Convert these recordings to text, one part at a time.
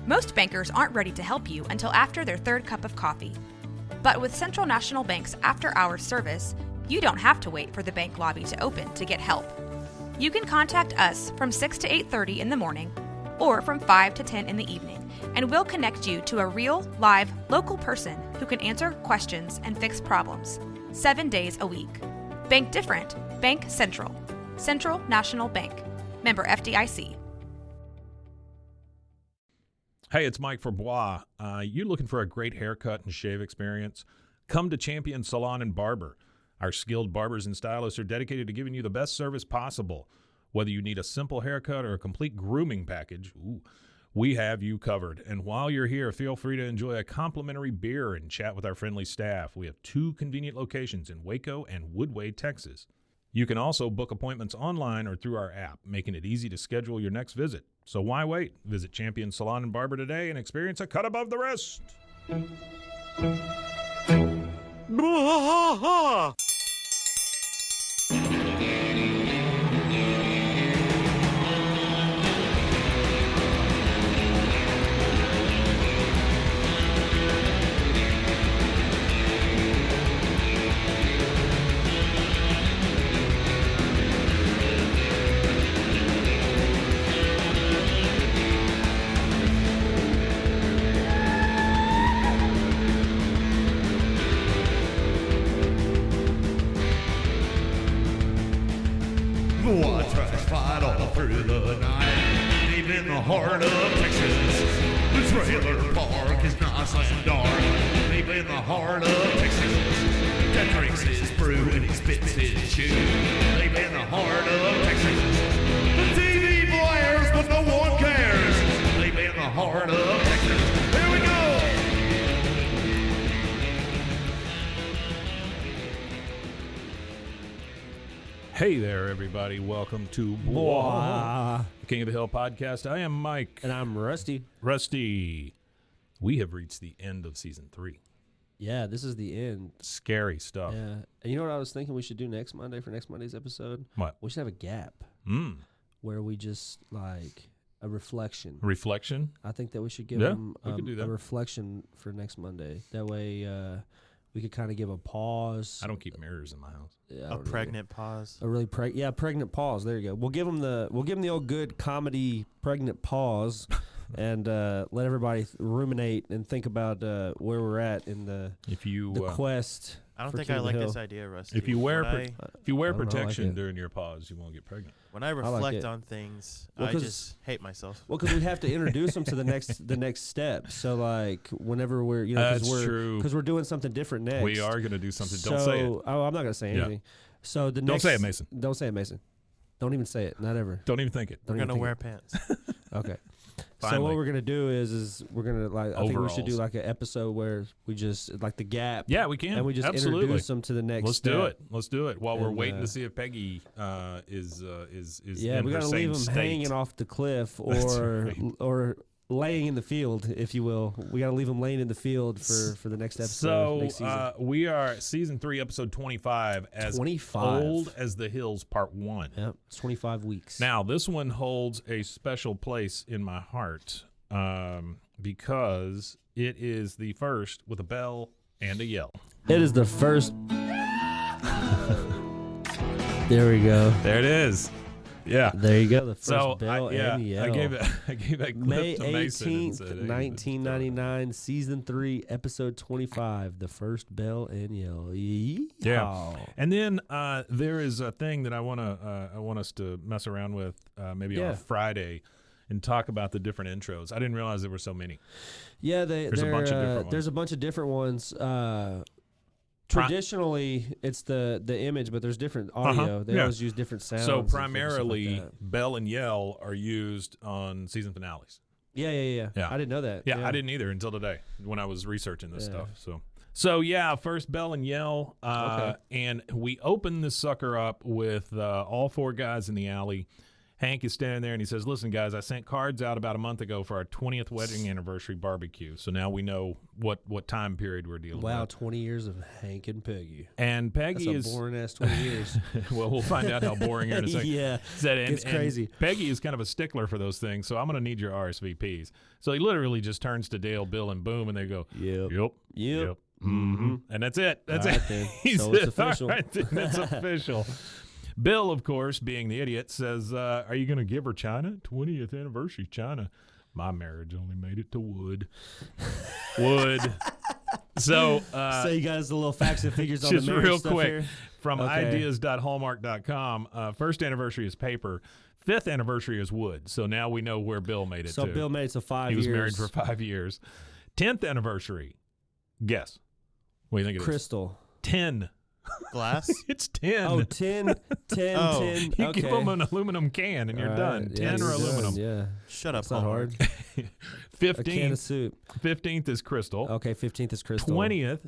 Most bankers aren't ready to help you until after their third cup of coffee. But with Central National Bank's after-hours service, you don't have to wait for the bank lobby to open to get help. You can contact us from 6 to 8:30 in the morning or from 5 to 10 in the evening, and we'll connect you to a real, live, local person who can answer questions and fix problems 7 days a week. Bank different. Bank Central. Central National Bank. Member FDIC. Hey, it's Mike for Bois. You looking for a great haircut and shave experience? Come to Champion Salon and Barber. Our skilled barbers and stylists are dedicated to giving you the best service possible. Whether you need a simple haircut or a complete grooming package, we have you covered. And while you're here, feel free to enjoy a complimentary beer and chat with our friendly staff. We have 2 convenient locations in Waco and Woodway, Texas. You can also book appointments online or through our app, making it easy to schedule your next visit. So why wait? Visit Champion Salon and Barber today and experience a cut above the rest. Fight all through the night, deep in the heart of Texas. The trailer park is nice and dark, deep in the heart of Texas. That drinks his brew and he spits his chew, deep in the heart of Texas. The TV blares, but no one cares, deep in the heart of Texas. Here we go. Hey there, everybody. Welcome to Bois, King of the Hill podcast. I am Mike. And I'm Rusty. Rusty. We have reached the end of season 3. Yeah, this is the end. Scary stuff. Yeah. And you know what I was thinking we should do next Monday for next Monday's episode? What? We should have a gap where we just, like, a reflection. Reflection? I think that we should give them we could do that. a reflection for next Monday. That way we could kind of give a pause. I don't keep mirrors in my house. Yeah, A pregnant pause. A really pregnant pause. There you go. We'll give them the old good comedy pregnant pause, and let everybody ruminate and think about where we're at in the quest. I don't for think King I of the like Hill. this idea, Rusty. If you wear I protection like it. during your pause, you won't get pregnant. when I like reflect it. on things, Well, I 'cause- just hate myself. Well, because we have to introduce them to the next step. So like whenever we're That's true. because we're doing something different next. We are going to do something. So, Don't say it. Oh, I'm not gonna say Yeah. anything. So the Don't next, say it, Mason. Don't say it, Mason. Don't even say it. Not ever. Don't even think it. Don't We're even gonna think wear it. pants. Okay. So Finally. what we're gonna do is we're gonna like I think we should do Overalls. like an episode where we just like the gap. Yeah, we can. And we just Absolutely. introduce them to the next. Let's step. do it. Let's do it while we're And, waiting to see if Peggy is Yeah, in we her gotta same leave them state. hanging off the cliff That's or right. or laying in the field, if you will. We gotta leave them laying in the field for the next episode. next season. So we are season 3, episode 25, as 25. old as the hills, part 1. Yep, it's 25 weeks. Now this one holds a special place in my heart because it is the first with a bell and a yell. It is the first. There we go. There it is. Yeah. There you go. The first So bell and yell. I gave that clip May to Mason and 18th, said, hey, 1999, season 3, episode 25. The first bell and yell. Yeah. And then there is a thing that I want us to mess around with maybe on a Friday and talk about the different intros. I didn't realize there were so many. Yeah, There's a bunch of different ones. There's a bunch of different ones. Traditionally, it's the image, but there's different audio. They always use different sounds. So and stuff primarily, like that. bell and yell are used on season finales. Yeah. Yeah. I didn't know that. Yeah, I didn't either until today when I was researching this Yeah. stuff. So yeah, first bell and yell. Okay. And we open this sucker up with all 4 guys in the alley Hank is standing there and he says, listen, guys, I sent cards out about a month ago for our 20th wedding anniversary barbecue. So now we know what time period we're dealing Wow, with. 20 years of Hank and Peggy. And Peggy That's a boring-ass 20 years. well, we'll find out how boring here in a second. Yeah, it's crazy. And Peggy is kind of a stickler for those things, so I'm going to need your RSVPs. So he literally just turns to Dale, Bill, and boom, and they go, Yep. Yep. Mm-hmm. And that's it. That's All it. right, then. He So said, it's official. All right, then, it's official. Bill, of course, being the idiot, says, are you going to give her China? 20th anniversary China. My marriage only made it to wood. Wood. So you guys a little facts and figures on the just marriage real stuff quick here? from Okay. ideas.hallmark.com, first anniversary is paper. 5th anniversary is wood. So now we know where Bill made it So to. Bill made it to 5 He years. was married for 5 years. 10th anniversary. Guess. What do you think it is? Crystal. 10. Glass? It's 10. Oh, 10, 10, Oh. 10. You Okay. give them an aluminum can and you're All done. right. 10 Yeah, or you're aluminum. done. Yeah. Shut up, It's not Hallmark. hard. A can of 15th, soup. 15th is crystal. Okay, 15th is Crystal. 20th,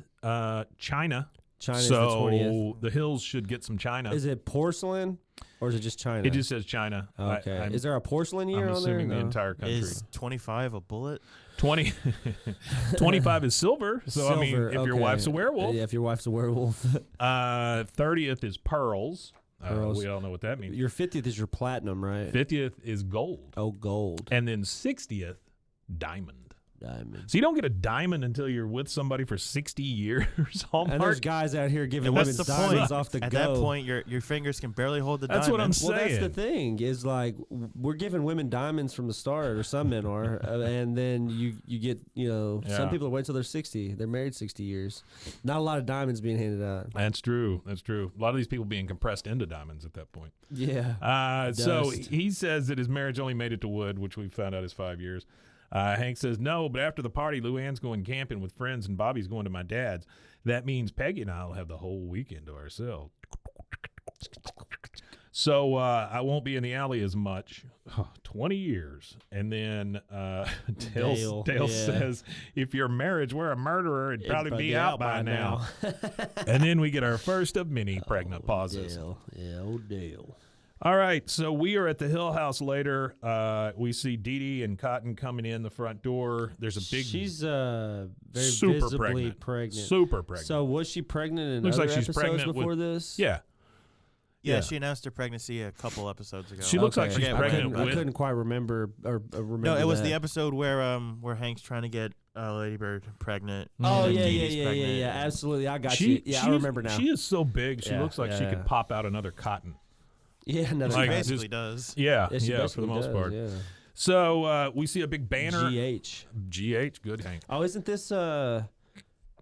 China. China's so the 20th. the hills should get some China. Is it porcelain or is it just China? It just says China. Okay. I'm, is there a porcelain year I'm on there? assuming the No. entire country. Is 25 a bullet? 20, 25 is silver. So, I mean, Silver, if your okay. wife's a werewolf. Yeah, if your wife's a werewolf. 30th is pearls. Pearls. We all know what that means. Your 50th is your platinum, right? 50th is gold. Oh, gold. And then 60th, diamond. Diamond. So you don't get a diamond until you're with somebody for 60 years, Hallmark. And there's guys out here giving And what's women the diamonds point? off the At go. that point, your fingers can barely hold the That's diamond. what I'm Well, that's the saying. thing is like we're giving women diamonds from the start, or some men are, and then you get some Yeah. people wait till they're 60. They're married 60 years. Not a lot of diamonds being handed out. That's true. That's true. A lot of these people being compressed into diamonds at that point. Yeah. So Dust. he says that his marriage only made it to wood, which we found out is 5 years. Hank says, no, but after the party, Luanne's going camping with friends and Bobby's going to my dad's. That means Peggy and I will have the whole weekend to ourselves. So I won't be in the alley as much. 20 years. And then Dale yeah. says, if your marriage were a murderer, it'd probably be out by now. And then we get our first of many pregnant pauses. Dale. Yeah, old Dale. All right, so we are at the Hill House later. We see Didi and Cotton coming in the front door. There's a big, She's very super visibly pregnant. Super pregnant. So was she pregnant in Looks other like she's episodes pregnant before with- this? yeah, Yeah, Yeah. she announced her pregnancy a couple episodes ago. she looks like Okay. she's Yeah, pregnant I with. couldn't quite remember remember. No, it was that. the episode where Hank's trying to get Lady Bird pregnant. Oh and yeah, Didi's yeah, pregnant. absolutely. I got She, you. Yeah, I she is- remember now. She is so big. She Yeah, looks like she yeah. could pop out another Cotton. Yeah, another She Like, guy. basically just- does. Yeah, Yeah, she for the basically most does, part. Yeah. So we see a big banner. GH. GH, good Hank. Oh, isn't this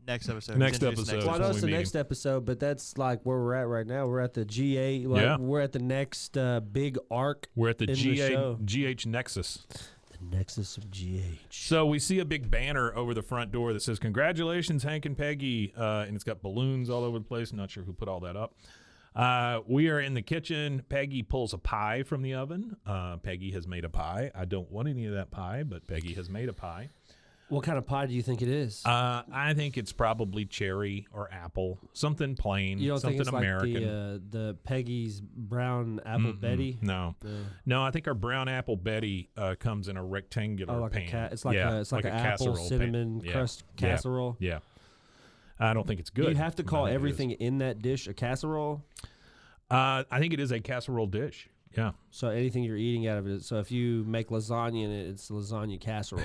Next episode. Next He's introduced episode. Well, I know when it's we the meet next episode, but that's like where we're at right now. We're at the GA. Like, Yeah. We're at the next big arc. We're at the in the show. GH Nexus. The Nexus of GH. So we see a big banner over the front door that says, congratulations, Hank and Peggy. And it's got balloons all over the place. I'm not sure who put all that up. We are in the kitchen. Peggy pulls a pie from the oven. Peggy has made a pie. I don't want any of that pie, but Peggy has made a pie. What kind of pie do you think it is? I think it's probably cherry or apple, something plain, You don't something think it's American. like the Peggy's brown apple Betty? No, no. I think our brown apple Betty comes in a rectangular Oh, like pan. it's like yeah, it's like an apple casserole pan. cinnamon Yeah. crust Yeah. casserole. Yeah. I don't think it's good. You have to but call I think it is. everything in that dish a casserole. I think it is a casserole dish. Yeah. So anything you're eating out of it. So if you make lasagna in it, it's lasagna casserole.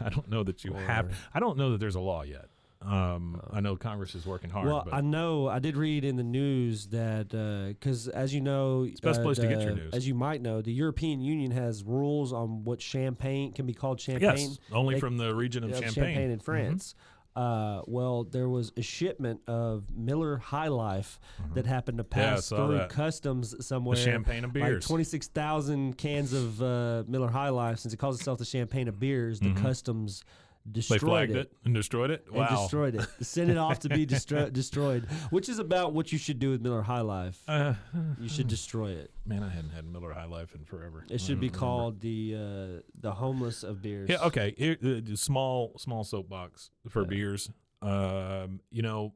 I don't know that you Or- have. I don't know that there's a law yet. I know Congress is working hard. Well, but I know I did read in the news that because as you know, the best place to get your news. As you might know, the European Union has rules on what champagne can be called champagne. yes, only They- from the region of Champagne. Champagne in France. Well, there was a shipment of Miller High Life that happened to Yeah, I pass saw through that. customs somewhere. The champagne of Like beers. 26,000 cans of Miller High Life. Since it calls itself the champagne of beers, the customs They destroyed flagged it and destroyed it. and Wow. destroyed it. Sent it off to be destroyed, which is about what you should do with Miller High Life. You should destroy it. Man, I hadn't had Miller High Life in forever. It should be called the homeless of beers. Yeah. Okay. Small soapbox for beers.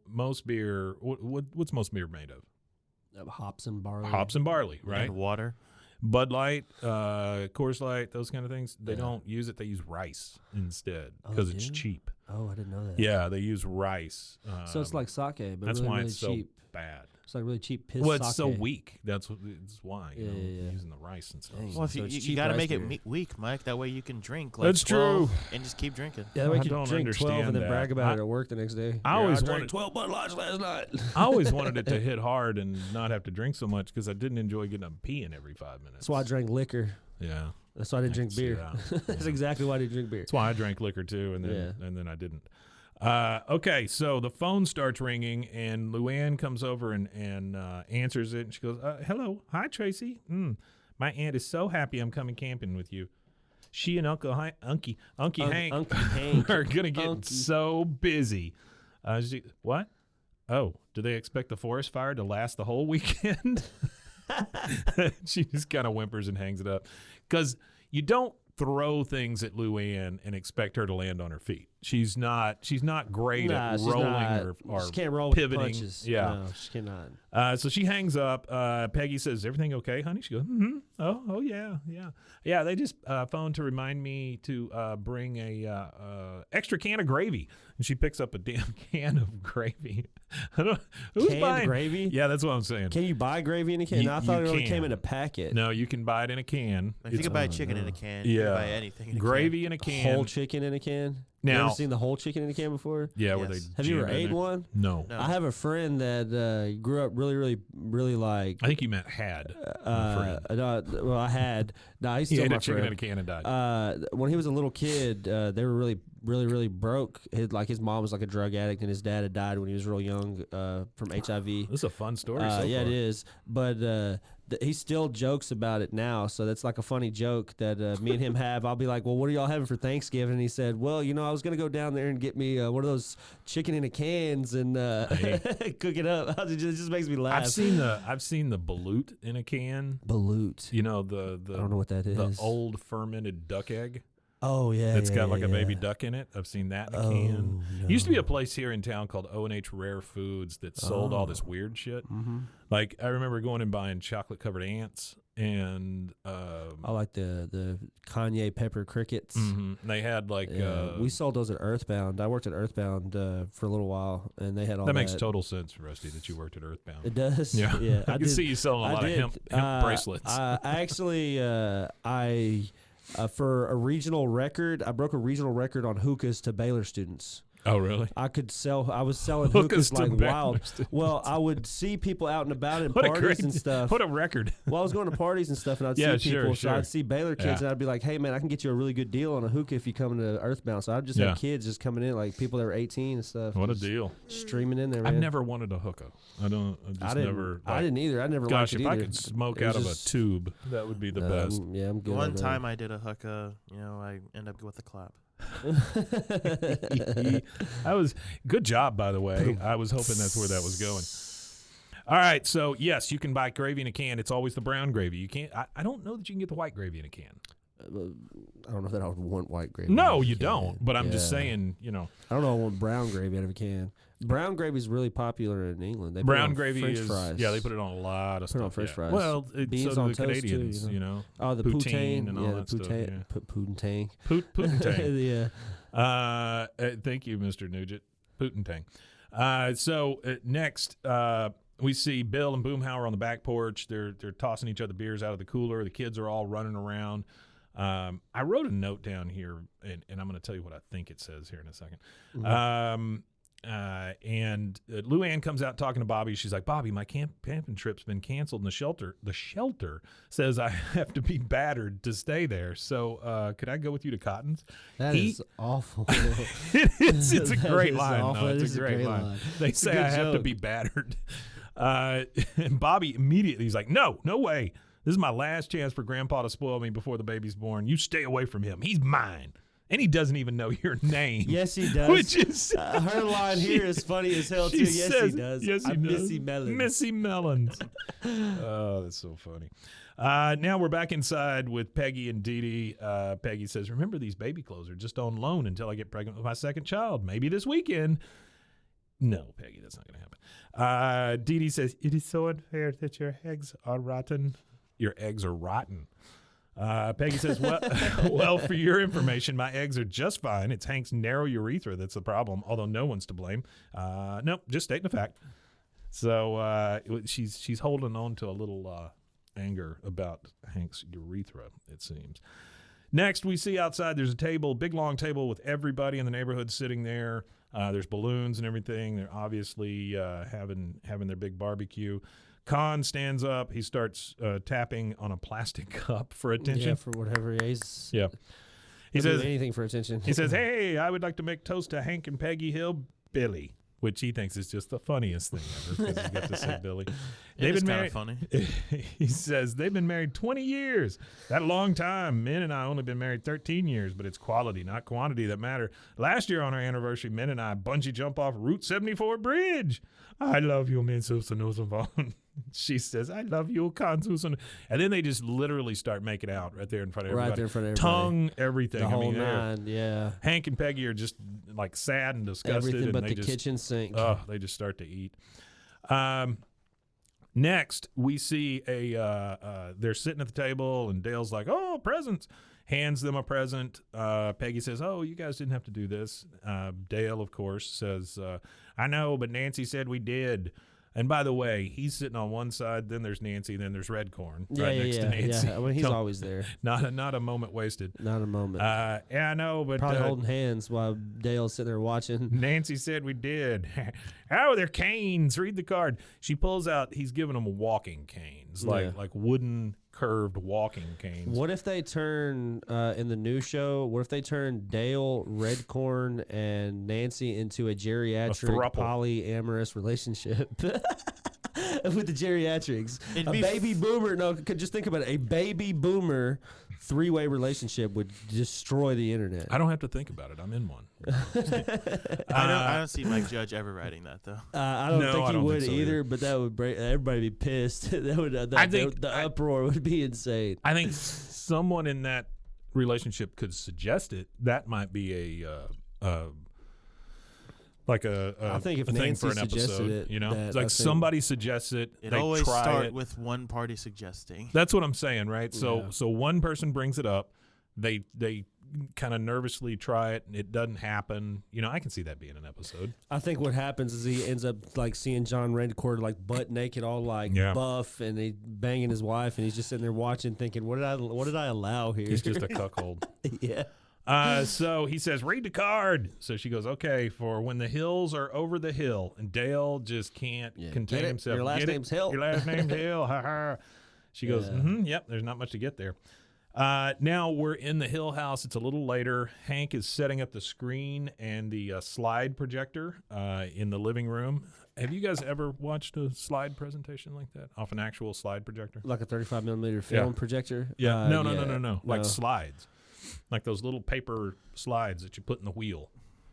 Most beer. What's most beer made of? Hops and barley. Hops and barley, right? And water. Bud Light, Coors Light, those kind of things, they don't use it. They use rice instead because it's cheap. Oh, I didn't know that. Yeah, they use rice. So it's like sake, but that's really, why really it's cheap. so bad. It's like really cheap piss Well, it's sake. so weak. That's why. You know, Yeah. using the rice and stuff. Dang. Well, if So you, it's you cheap got to rice make beer. it weak, Mike. That way you can drink like That's 12 true. and just keep drinking. Yeah, that way I you don't can drink 12 and understand then brag that. about it at work the next day. I always drank wanted 12 Bud Lights last night. I always wanted it to hit hard and not have to drink so much because I didn't enjoy getting up peeing every 5 minutes. That's why I drank liquor. Yeah. That's why I didn't I drink can see beer. that. That's Yeah. exactly why I didn't drink beer. That's why I drank liquor too, and then I didn't. Okay, so the phone starts ringing, and Luanne comes over and answers it, and she goes, "Hello, hi Tracy. My aunt is so happy I'm coming camping with you. She and Uncle Hank are gonna get so busy." What? Oh, do they expect the forest fire to last the whole weekend? She just kind of whimpers and hangs it up because you don't throw things at Luanne and expect her to land on her feet. She's not great at rolling or she can't roll pivoting. with punches. Yeah. No, she cannot. So she hangs up. Peggy says, "Everything okay, honey?" She goes, "Mm-hmm. Oh yeah. They just phoned to remind me to bring a extra can of gravy." And she picks up a damn can of gravy. Who's Canned buying gravy? Yeah, that's what I'm saying. Can you buy gravy in a can? You- No, I thought you it only can. came in a packet. No, you can buy it in a can. If you It's can buy chicken in a can, you yeah, can buy anything in a gravy in a can. Whole chicken in a can? You Now- ever seen the whole chicken in a can before? Yeah, where they Yes. Have you ever jam it in ate there. one? No. No. I have a friend that grew up really like. I think you meant had. Well, I had. No, he's He still ate my a chicken friend. in a can and died. When he was a little kid, they were really broke. His mom was like a drug addict, and his dad had died when he was real young from HIV. This is a fun story. So Yeah, far. it is. But he still jokes about it now, so that's like a funny joke that me and him have. I'll be like, "Well, what are y'all having for Thanksgiving?" And he said, "Well, I was gonna go down there and get me one of those chicken in a cans and cook it up." It just makes me laugh. I've seen the balut in a can. balut. You know the I don't know what that is. the old fermented duck egg. Oh yeah, That's yeah, got like yeah, a baby yeah. duck in it. I've seen that in a Oh, can. Used to be no. a place here in town called O&H Rare Foods that sold all this weird shit. Mm-hmm. Like I remember going and buying chocolate covered ants and I like the Kanye pepper crickets. they had like We sold those at Earthbound. I worked at Earthbound for a little while, and they had all that makes total sense, Rusty, that you worked at Earthbound. It does. Yeah, yeah. I can see you selling a lot of hemp bracelets. I actually, for a regional record, I broke a regional record on hookahs to Baylor students. Oh, really? I was selling Hookahs hookahs to like Baylor wild. students. Well, I would see people out and about in What a parties great and stuff. What a record. Well, I was going to parties and stuff, and I'd Yeah, see sure, people. sure. So I'd see Baylor kids, Yeah. and I'd be like, "Hey, man, I can get you a really good deal on a hookah if you come to Earthbound." So I'd just Yeah. have kids just coming in, like people that were 18 and stuff. What a just deal. Streaming in there, man. I've never wanted a hookah. I didn't either. I never Gosh, liked it if I either. could smoke It was out of a just- tube, that would be the best. Yeah, I'm good. One on that. time I did a hookah, I end up with a clap. That was good job, by the way. I was hoping that's where that was going. All right, so yes, you can buy gravy in a can. It's always the brown gravy. You can't. I don't know that you can get the white gravy in a can. I don't know that I would want white gravy. No, out of a you can. don't. But I'm just Yeah. saying, I don't know. I want brown gravy out of a can. Brown gravy is really popular in England. They put it brown on gravy French is fries. yeah. They put it on a lot of Put it stuff. on French yeah. fries. Well, Beans so on do the toast, too, Canadians. you know. You know, Oh, the poutine poutine and all yeah, that the stuff. poutine. Yeah. Poutine. Poutine. Yeah. Thank you, Mr. Nugent. Putin-tang. So next, we see Bill and Boomhauer on the back porch. They're tossing each other beers out of the cooler. The kids are all running around. I wrote a note down here, and I'm going to tell you what I think it says here in a second. Mm-hmm. And Luanne comes out talking to Bobby. She's like, "Bobby, my camping trip's been canceled, and the shelter says I have to be battered to stay there. So could I go with you to Cotton's?" That is awful. It's a That great is line. awful. No, That it's is a great line. They It's a say good I have to joke. be battered. And Bobby immediately, he's like, no way. This is my last chance for Grandpa to spoil me before the baby's born. You stay away from him. He's mine. And he doesn't even know your name. Yes, he does. Which is her line here is funny as hell too. she Yes, says- he does. Yes, he I'm does. Missy Melons. Missy Melons. Oh, that's so funny. Now we're back inside with Peggy and Didi. Peggy says, "Remember, these baby clothes are just on loan until I get pregnant with my second child. Maybe this weekend." No, Peggy, that's not going to happen. Didi says, "It is so unfair that your eggs are rotten." your eggs are rotten. Peggy says, well, for your information, my eggs are just fine. It's Hank's narrow urethra that's the problem, although no one's to blame. Nope, just stating a fact. So she's holding on to a little anger about Hank's urethra, it seems. Next, we see outside there's a table, big long table with everybody in the neighborhood sitting there. There's balloons and everything. They're obviously having their big barbecue. Khan stands up. He starts tapping on a plastic cup for attention. Yeah, for whatever he's. Yeah. He says anything for attention. He says, "Hey, I would like to make toast to Hank and Peggy Hillbilly," which he thinks is just the funniest thing ever because he's got to say Billy. They've been married. Funny. He says they've been married 20 years. That a long time. Min and I only been married 13 years, but it's quality, not quantity, that matter. Last year on our anniversary, Min and I bungee jump off Route 74 bridge. I love you, Min Susan. She says, I love you, Khan Susan. And then they just literally start making out right there in front of everybody. Right there in front of everybody. Tongue, everything. The whole nine, yeah. Hank and Peggy are just like sad and disgusted. Everything but and the kitchen sink. Oh, they just start to eat. Next, we see they're sitting at the table, and Dale's like, oh, presents. Hands them a present. Peggy says, oh, you guys didn't have to do this. Dale, of course, says, I know, but Nancy said we did. And by the way, he's sitting on one side, then there's Nancy, then there's Redcorn next to Nancy. Yeah, he's always there. Not a moment wasted. Not a moment. Yeah, I know, but probably holding hands while Dale's sitting there watching. Nancy said we did. Oh, they're canes. Read the card. She pulls out. He's giving them walking canes, like wooden curved walking canes. What if they turn in the new show? What if they turn Dale, Redcorn, and Nancy into a geriatric polyamorous relationship? With the geriatrics, a baby boomer. No, just think about it. A baby boomer three-way relationship would destroy the internet. I don't have to think about it. I'm in one. I don't see Mike Judge ever writing that though. I don't think he would either. But that would break. Everybody would be pissed. That would. The uproar would be insane. I think someone in that relationship could suggest it. That might be I think if a thing Nancy for an episode, it, it's like somebody suggests it. It always starts with one party suggesting. That's what I'm saying, right? So one person brings it up, they kind of nervously try it, and it doesn't happen. I can see that being an episode. I think what happens is he ends up like seeing John Redcord like butt naked, all like buff, and he banging his wife, and he's just sitting there watching, thinking, "What did I allow here?" He's just a cuckold. Yeah. So he says, read the card. So she goes, okay, for when the hills are over the hill. And Dale just can't contain himself. Your last name's Hill. Your last name's Hill. Ha ha. She goes, yep, there's not much to get there. Now we're in the Hill house. It's a little later. Hank is setting up the screen and the slide projector in the living room. Have you guys ever watched a slide presentation like that off an actual slide projector? Like a 35 millimeter film projector? Yeah. No. Like slides. Like those little paper slides that you put in the wheel.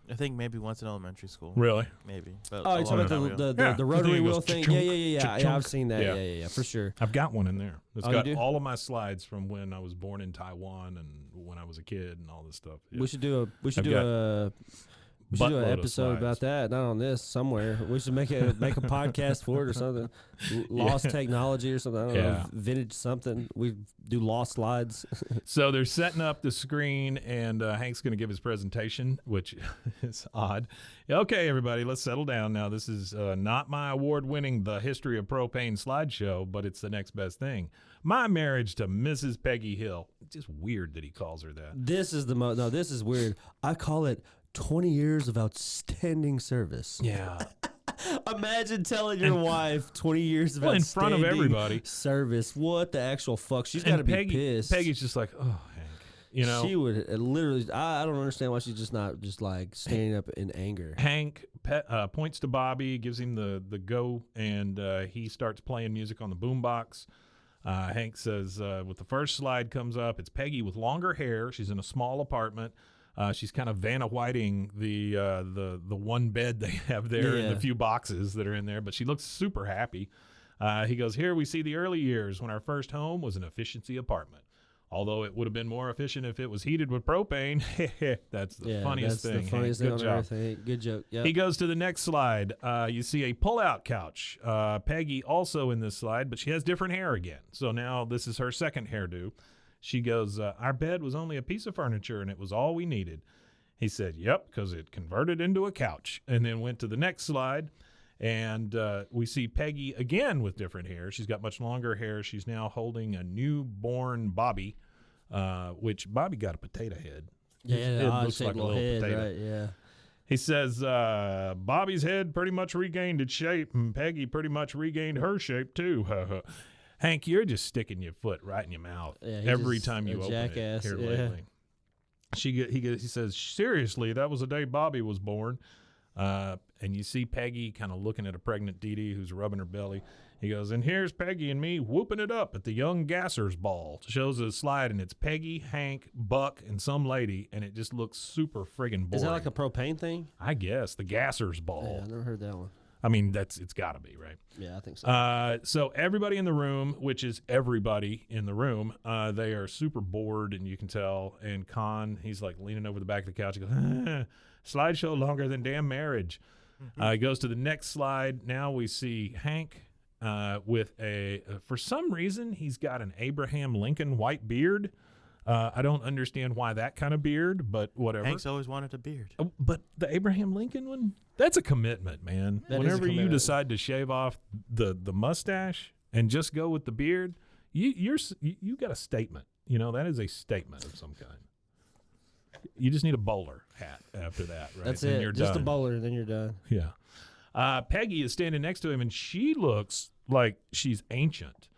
I think maybe once in elementary school. Really? Maybe. But you're talking about the rotary wheel thing? Yeah, I've seen that. Yeah, for sure. I've got one in there. It's got all of my slides from when I was born in Taiwan and when I was a kid and all this stuff. Yeah. We should do an episode about that. Not on this, somewhere. We should make a podcast for it or something. Lost technology or something. I don't know. Vintage something. We do lost slides. So they're setting up the screen, and Hank's going to give his presentation, which is odd. Okay, everybody, let's settle down now. This is not my award-winning The History of Propane slideshow, but it's the next best thing. My marriage to Mrs. Peggy Hill. It's just weird that he calls her that. This is this is weird. I call it 20 years of outstanding service. Yeah. Imagine telling your wife 20 years of outstanding in front of everybody service. What the actual fuck? She's got to be pissed. Peggy's just like, oh, Hank. She would literally. I don't understand why she's just not just like standing up in anger. Hank points to Bobby, gives him the go, and he starts playing music on the boombox. Hank says, with the first slide comes up, it's Peggy with longer hair. She's in a small apartment. She's kind of Vanna Whiting the one bed they have there and the few boxes that are in there, but she looks super happy. He goes, here we see the early years when our first home was an efficiency apartment. Although it would have been more efficient if it was heated with propane. That's the funniest thing. That's the funniest Hank. thing on earth. Hank. Good joke. Yep. He goes to the next slide. You see a pull-out couch. Peggy also in this slide, but she has different hair again. So now this is her second hairdo. She goes, our bed was only a piece of furniture, and it was all we needed. He said, yep, because it converted into a couch. And then went to the next slide. And we see Peggy again with different hair. She's got much longer hair. She's now holding a newborn Bobby, which Bobby got a potato head. Yeah, His head looks like a little head, potato. right? Yeah. He says, Bobby's head pretty much regained its shape, and Peggy pretty much regained her shape, too. Hank, you're just sticking your foot right in your mouth every time you open it here lately. He says, seriously, that was the day Bobby was born. And you see Peggy kind of looking at a pregnant Didi who's rubbing her belly. He goes, and here's Peggy and me whooping it up at the Young Gassers Ball. Shows a slide, and it's Peggy, Hank, Buck, and some lady, and it just looks super friggin' boring. Is that like a propane thing? I guess, the Gassers Ball. Yeah, I never heard that one. I mean, it's got to be, right? Yeah, I think so. So everybody in the room, which is everybody in the room, they are super bored, and you can tell. And Con, he's like leaning over the back of the couch. He goes, slideshow longer than damn marriage. He goes to the next slide. Now we see Hank with for some reason, he's got an Abraham Lincoln white beard. I don't understand why that kind of beard, but whatever. Hank's always wanted a beard. But the Abraham Lincoln one, that's a commitment, man. That is a Whenever you commitment. decide to shave off the mustache and just go with the beard, you got a statement. You know, that is a statement of some kind. You just need a bowler hat after that, right? That's and it. You're Just done. a bowler, then you're done. Yeah. Peggy is standing next to him, and she looks like she's ancient.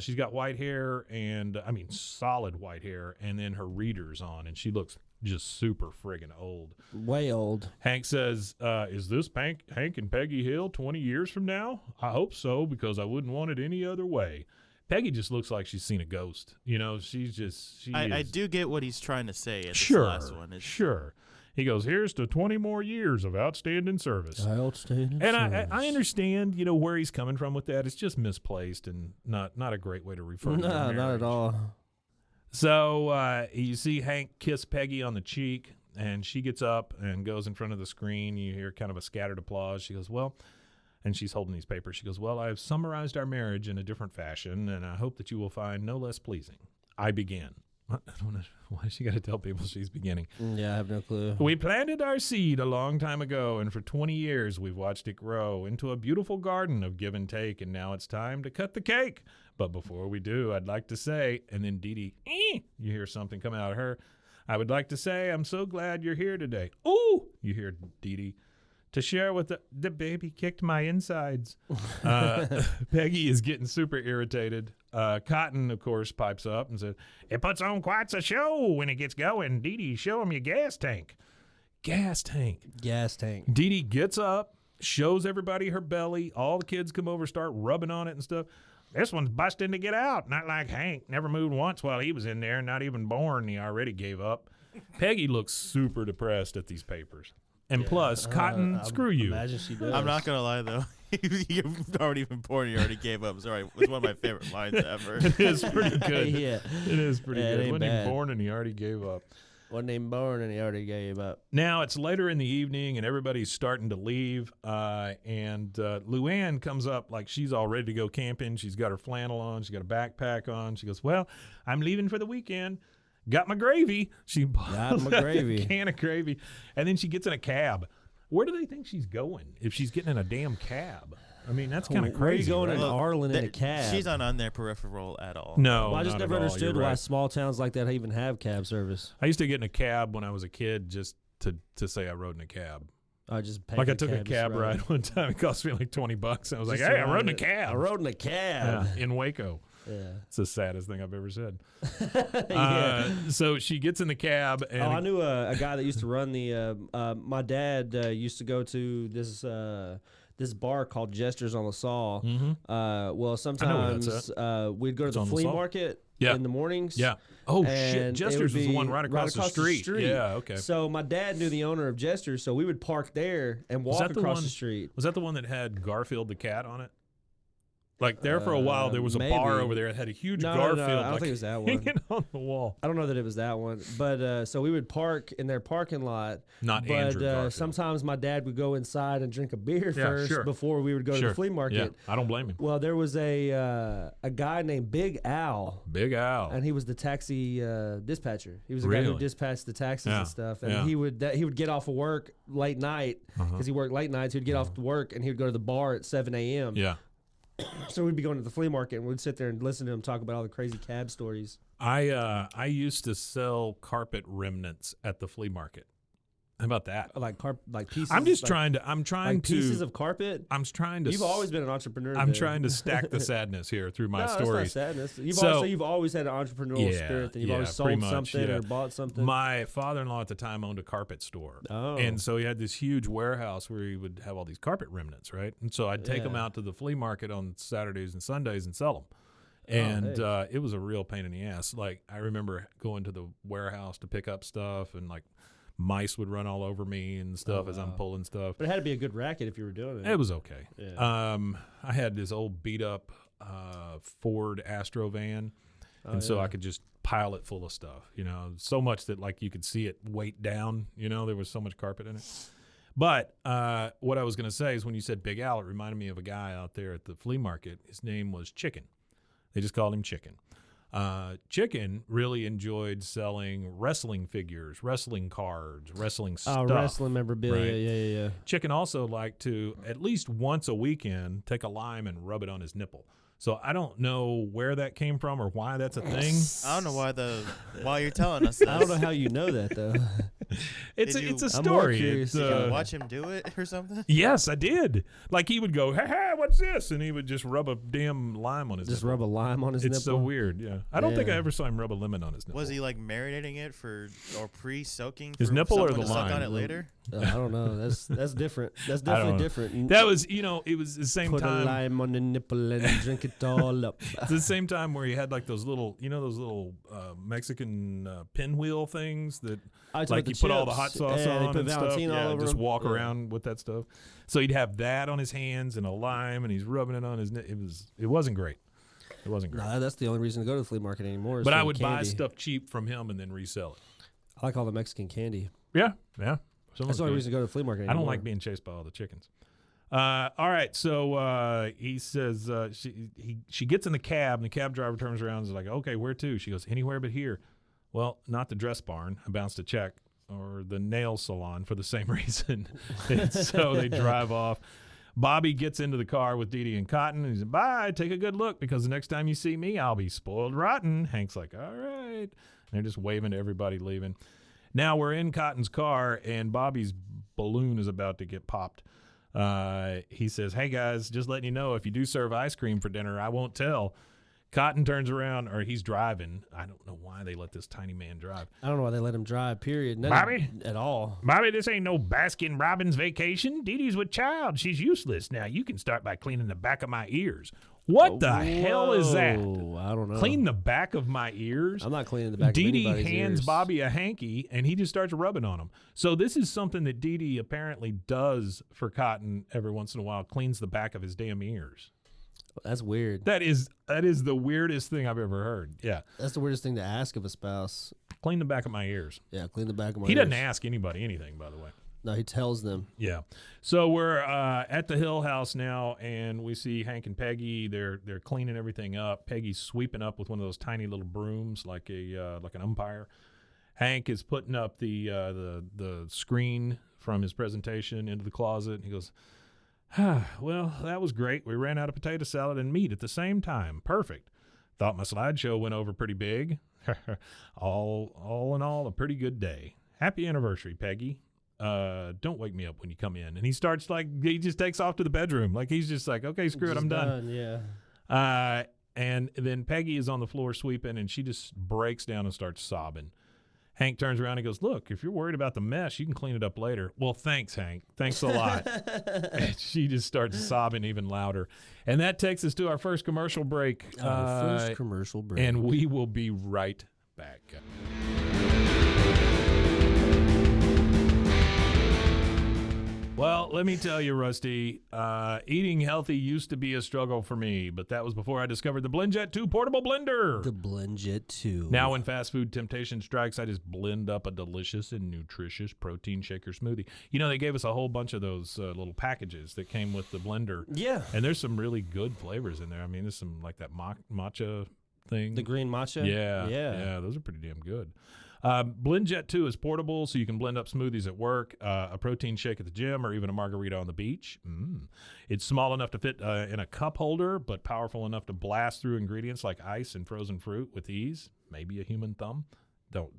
She's got white hair, and I mean solid white hair, and then her readers on, and she looks just super friggin' old. Way old. Hank says, is this Hank and Peggy Hill 20 years from now? I hope so, because I wouldn't want it any other way. Peggy just looks like she's seen a ghost. You know, I do get what he's trying to say at this Sure, last one. sure. He goes, here's to 20 more years of outstanding service. Outstanding And service. I understand, you know, where he's coming from with that. It's just misplaced and not a great way to refer to their No, not marriage. at all. So you see Hank kiss Peggy on the cheek, and she gets up and goes in front of the screen. You hear kind of a scattered applause. She goes, well, and she's holding these papers. She goes, well, I have summarized our marriage in a different fashion, and I hope that you will find no less pleasing. I begin. I don't know. Why does she got to tell people she's beginning? Yeah, I have no clue. We planted our seed a long time ago, and for 20 years we've watched it grow into a beautiful garden of give and take, and now it's time to cut the cake. But before we do, I'd like to say, and then Didi, you hear something come out of her. I would like to say I'm so glad you're here today. Ooh, you hear Didi. To share with the baby kicked my insides. Peggy is getting super irritated. Cotton, of course, pipes up and says, it puts on quite a show when it gets going. Didi, show him your gas tank. Gas tank. Gas tank. Didi gets up, shows everybody her belly. All the kids come over, start rubbing on it and stuff. This one's busting to get out. Not like Hank. Never moved once while he was in there. Not even born. He already gave up. Peggy looks super depressed at these papers. And plus, Cotton, screw you. Imagine she does. I'm not gonna lie though. You've already been born. You already gave up. Sorry, it was one of my favorite lines ever. It is pretty good. Yeah. It is pretty Yeah, it good. ain't Wasn't even bad. born and he already gave up. Wasn't even born and he already gave up. Now it's later in the evening and everybody's starting to leave. And Luanne comes up like she's all ready to go camping. She's got her flannel on. She's got a backpack on. She goes, well, I'm leaving for the weekend. Got my gravy. She Got my bought gravy. a can of gravy. And then she gets in a cab. Where do they think she's going if she's getting in a damn cab? I mean, that's kind of Where are you crazy. going right? in Arlen in a cab? She's not on their peripheral at all. No, Well, I just not never at all. understood You're why right. small towns like that even have cab service. I used to get in a cab when I was a kid just to say I rode in a cab. I just paid Like I for took a just cab ride. ride one time. It cost me like $20. I was like, Just hey, to I rode in a ride it. cab. I rode in a cab. Yeah, in Waco. Yeah. It's the saddest thing I've ever said. Yeah. So she gets in the cab and Oh, I knew a guy that used to run the. My dad used to go to this bar called Jester's on the Saw. Well, sometimes we'd go to the on the flea Saw? market Yeah. in the mornings. Yeah. Oh, and shit. it Jester's would was the one be right across the street. Yeah, okay. So my dad knew the owner of Jester's, so we would park there and walk that the across one- the street. Was that the one that had Garfield the cat on it? Like there for a while, there was a maybe. bar over there that had a huge No, Garfield I don't like, think it was that one. hanging on the wall. I don't know that it was that one, but so we would park in their parking lot. Not but Andrew Garfield. sometimes my dad would go inside and drink a beer first before we would go to the flea market. Yeah, I don't blame him. Well, there was a guy named Big Al. Big Al. And he was the taxi dispatcher. He was the guy who dispatched the taxis and stuff. And he would get off of work late night because he worked late nights. He'd get off to work and he would go to the bar at 7 a.m. Yeah. So we'd be going to the flea market and we'd sit there and listen to him talk about all the crazy cab stories. I used to sell carpet remnants at the flea market. How about that? Like pieces. I'm just like, trying to pieces of carpet. I'm trying to. You've always been an entrepreneur. I'm trying to stack the sadness here through my stories. That's not sadness. You've always had an entrepreneurial spirit. And you've always sold something or bought something. My father-in-law at the time owned a carpet store, and so he had this huge warehouse where he would have all these carpet remnants, right? And so I'd take them out to the flea market on Saturdays and Sundays and sell them. And it was a real pain in the ass. Like I remember going to the warehouse to pick up stuff, and like mice would run all over me and stuff as I'm pulling stuff. But it had to be a good racket if you were doing it. It was okay. Yeah. I had this old beat up Ford Astro van, and so I could just pile it full of stuff. You know, so much that like you could see it weight down. You know, there was so much carpet in it. But what I was going to say is when you said Big Al, it reminded me of a guy out there at the flea market. His name was Chicken. They just called him Chicken. Chicken really enjoyed selling wrestling figures, wrestling cards, wrestling stuff. Wrestling memorabilia, right? yeah. Chicken also liked to, at least once a weekend, take a lime and rub it on his nipple. So I don't know where that came from or why that's a thing. I don't know why you're telling us this. I don't know how you know that, though. It's a I'm more story. curious. Did you watch him do it or something? Yes, I did. Like he would go, "Hey, what's this?" And he would just rub a damn lime on his Just nipple. rub a lime on his nipple? It's so weird, yeah. I don't think I ever saw him rub a lemon on his nipple. Was he like marinating it or pre-soaking His for nipple or someone the to suck lime? on it later? I don't know. That's different. That's definitely different. That was, it was the same Put time. a lime on the nipple and drink it all up. It's the same time where he had like those little, Mexican pinwheel things that, like you put all the hot sauce on and stuff. Just walk around with that stuff. So he'd have that on his hands and a lime, and he's rubbing it on his. It wasn't great. It wasn't great. No, that's the only reason to go to the flea market anymore. But I would buy stuff cheap from him and then resell it. I like all the Mexican candy. Yeah. That's the only reason to go to the flea market anymore. I don't like being chased by all the chickens. All right, so he says she gets in the cab, and the cab driver turns around and is like, "Okay, where to?" She goes, "Anywhere but here." Well, not the dress barn. I bounced a check, or the nail salon for the same reason. And so they drive off. Bobby gets into the car with Didi and Cotton, and he says, "Bye, take a good look, because the next time you see me, I'll be spoiled rotten." Hank's like, "All right." And they're just waving to everybody leaving. Now we're in Cotton's car, and Bobby's balloon is about to get popped. He says, "Hey, guys, just letting you know, if you do serve ice cream for dinner, I won't tell." Cotton turns around, or he's driving. I don't know why they let this tiny man drive. I don't know why they let him drive, period. Bobby? At all. "Bobby, this ain't no Baskin-Robbins vacation. Didi's with child. She's useless. Now, you can start by cleaning the back of my ears." What the hell is that? I don't know. Clean the back of my ears? I'm not cleaning the back Didi of anybody's hands ears. Bobby a hanky, and he just starts rubbing on him. So this is something that Didi apparently does for Cotton every once in a while, cleans the back of his damn ears. That's weird. That is the weirdest thing I've ever heard. Yeah. That's the weirdest thing to ask of a spouse. Clean the back of my ears. Yeah, clean the back of my ears. He doesn't ask anybody anything, by the way. No, he tells them. Yeah. So we're at the Hill House now, and we see Hank and Peggy. They're cleaning everything up. Peggy's sweeping up with one of those tiny little brooms, like an umpire. Hank is putting up the screen from his presentation into the closet, and he goes, "Well, that was great. We ran out of potato salad and meat at the same time. Perfect. Thought my slideshow went over pretty big. all in all, a pretty good day. Happy anniversary, Peggy. Don't wake me up when you come in." And he starts he just takes off to the bedroom. Like he's just like, "Okay, screw it, I'm done." Yeah. And then Peggy is on the floor sweeping, and she just breaks down and starts sobbing. Hank turns around and goes, "Look, if you're worried about the mess, you can clean it up later." "Well, thanks, Hank. Thanks a lot." And she just starts sobbing even louder. And that takes us to our first commercial break. First commercial break. And we will be right back. Well, Well, let me tell you, Rusty, eating healthy used to be a struggle for me, but that was before I discovered the BlendJet 2 portable blender. The BlendJet 2. Now, when fast food temptation strikes, I just blend up a delicious and nutritious protein shaker smoothie. You know, they gave us a whole bunch of those little packages that came with the blender. Yeah. And there's some really good flavors in there. I mean, there's some like that matcha thing. The green matcha? Yeah, those are pretty damn good. BlendJet 2 is portable, so you can blend up smoothies at work, a protein shake at the gym, or even a margarita on the beach. It's small enough to fit in a cup holder, but powerful enough to blast through ingredients like ice and frozen fruit with ease. Maybe a human thumb. Don't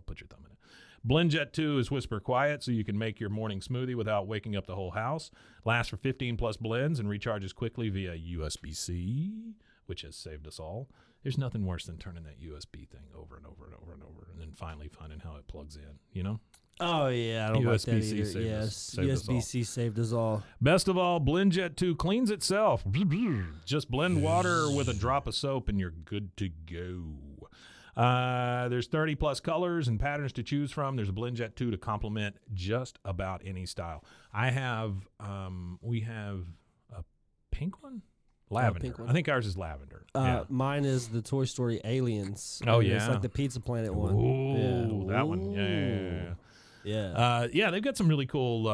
put your thumb in it. BlendJet 2 is whisper quiet, so you can make your morning smoothie without waking up the whole house. Lasts for 15 plus blends and recharges quickly via USB-C, which has saved us all. There's nothing worse than turning that USB thing over and over and over and over, and then finally finding how it plugs in, you know? Oh, yeah, I don't like that USB-C either. saved Yes, us all. USB-C saved us all. Best of all, BlendJet 2 cleans itself. Just blend water with a drop of soap and you're good to go. There's 30 plus colors and patterns to choose from. There's a BlendJet 2 to complement just about any style. We have a pink one? Lavender. Pink one. I think ours is lavender. Yeah. Mine is the Toy Story Aliens. Oh, It's yeah. like the Pizza Planet one. Ooh, Yeah. that one. Yeah. Yeah, they've got some really cool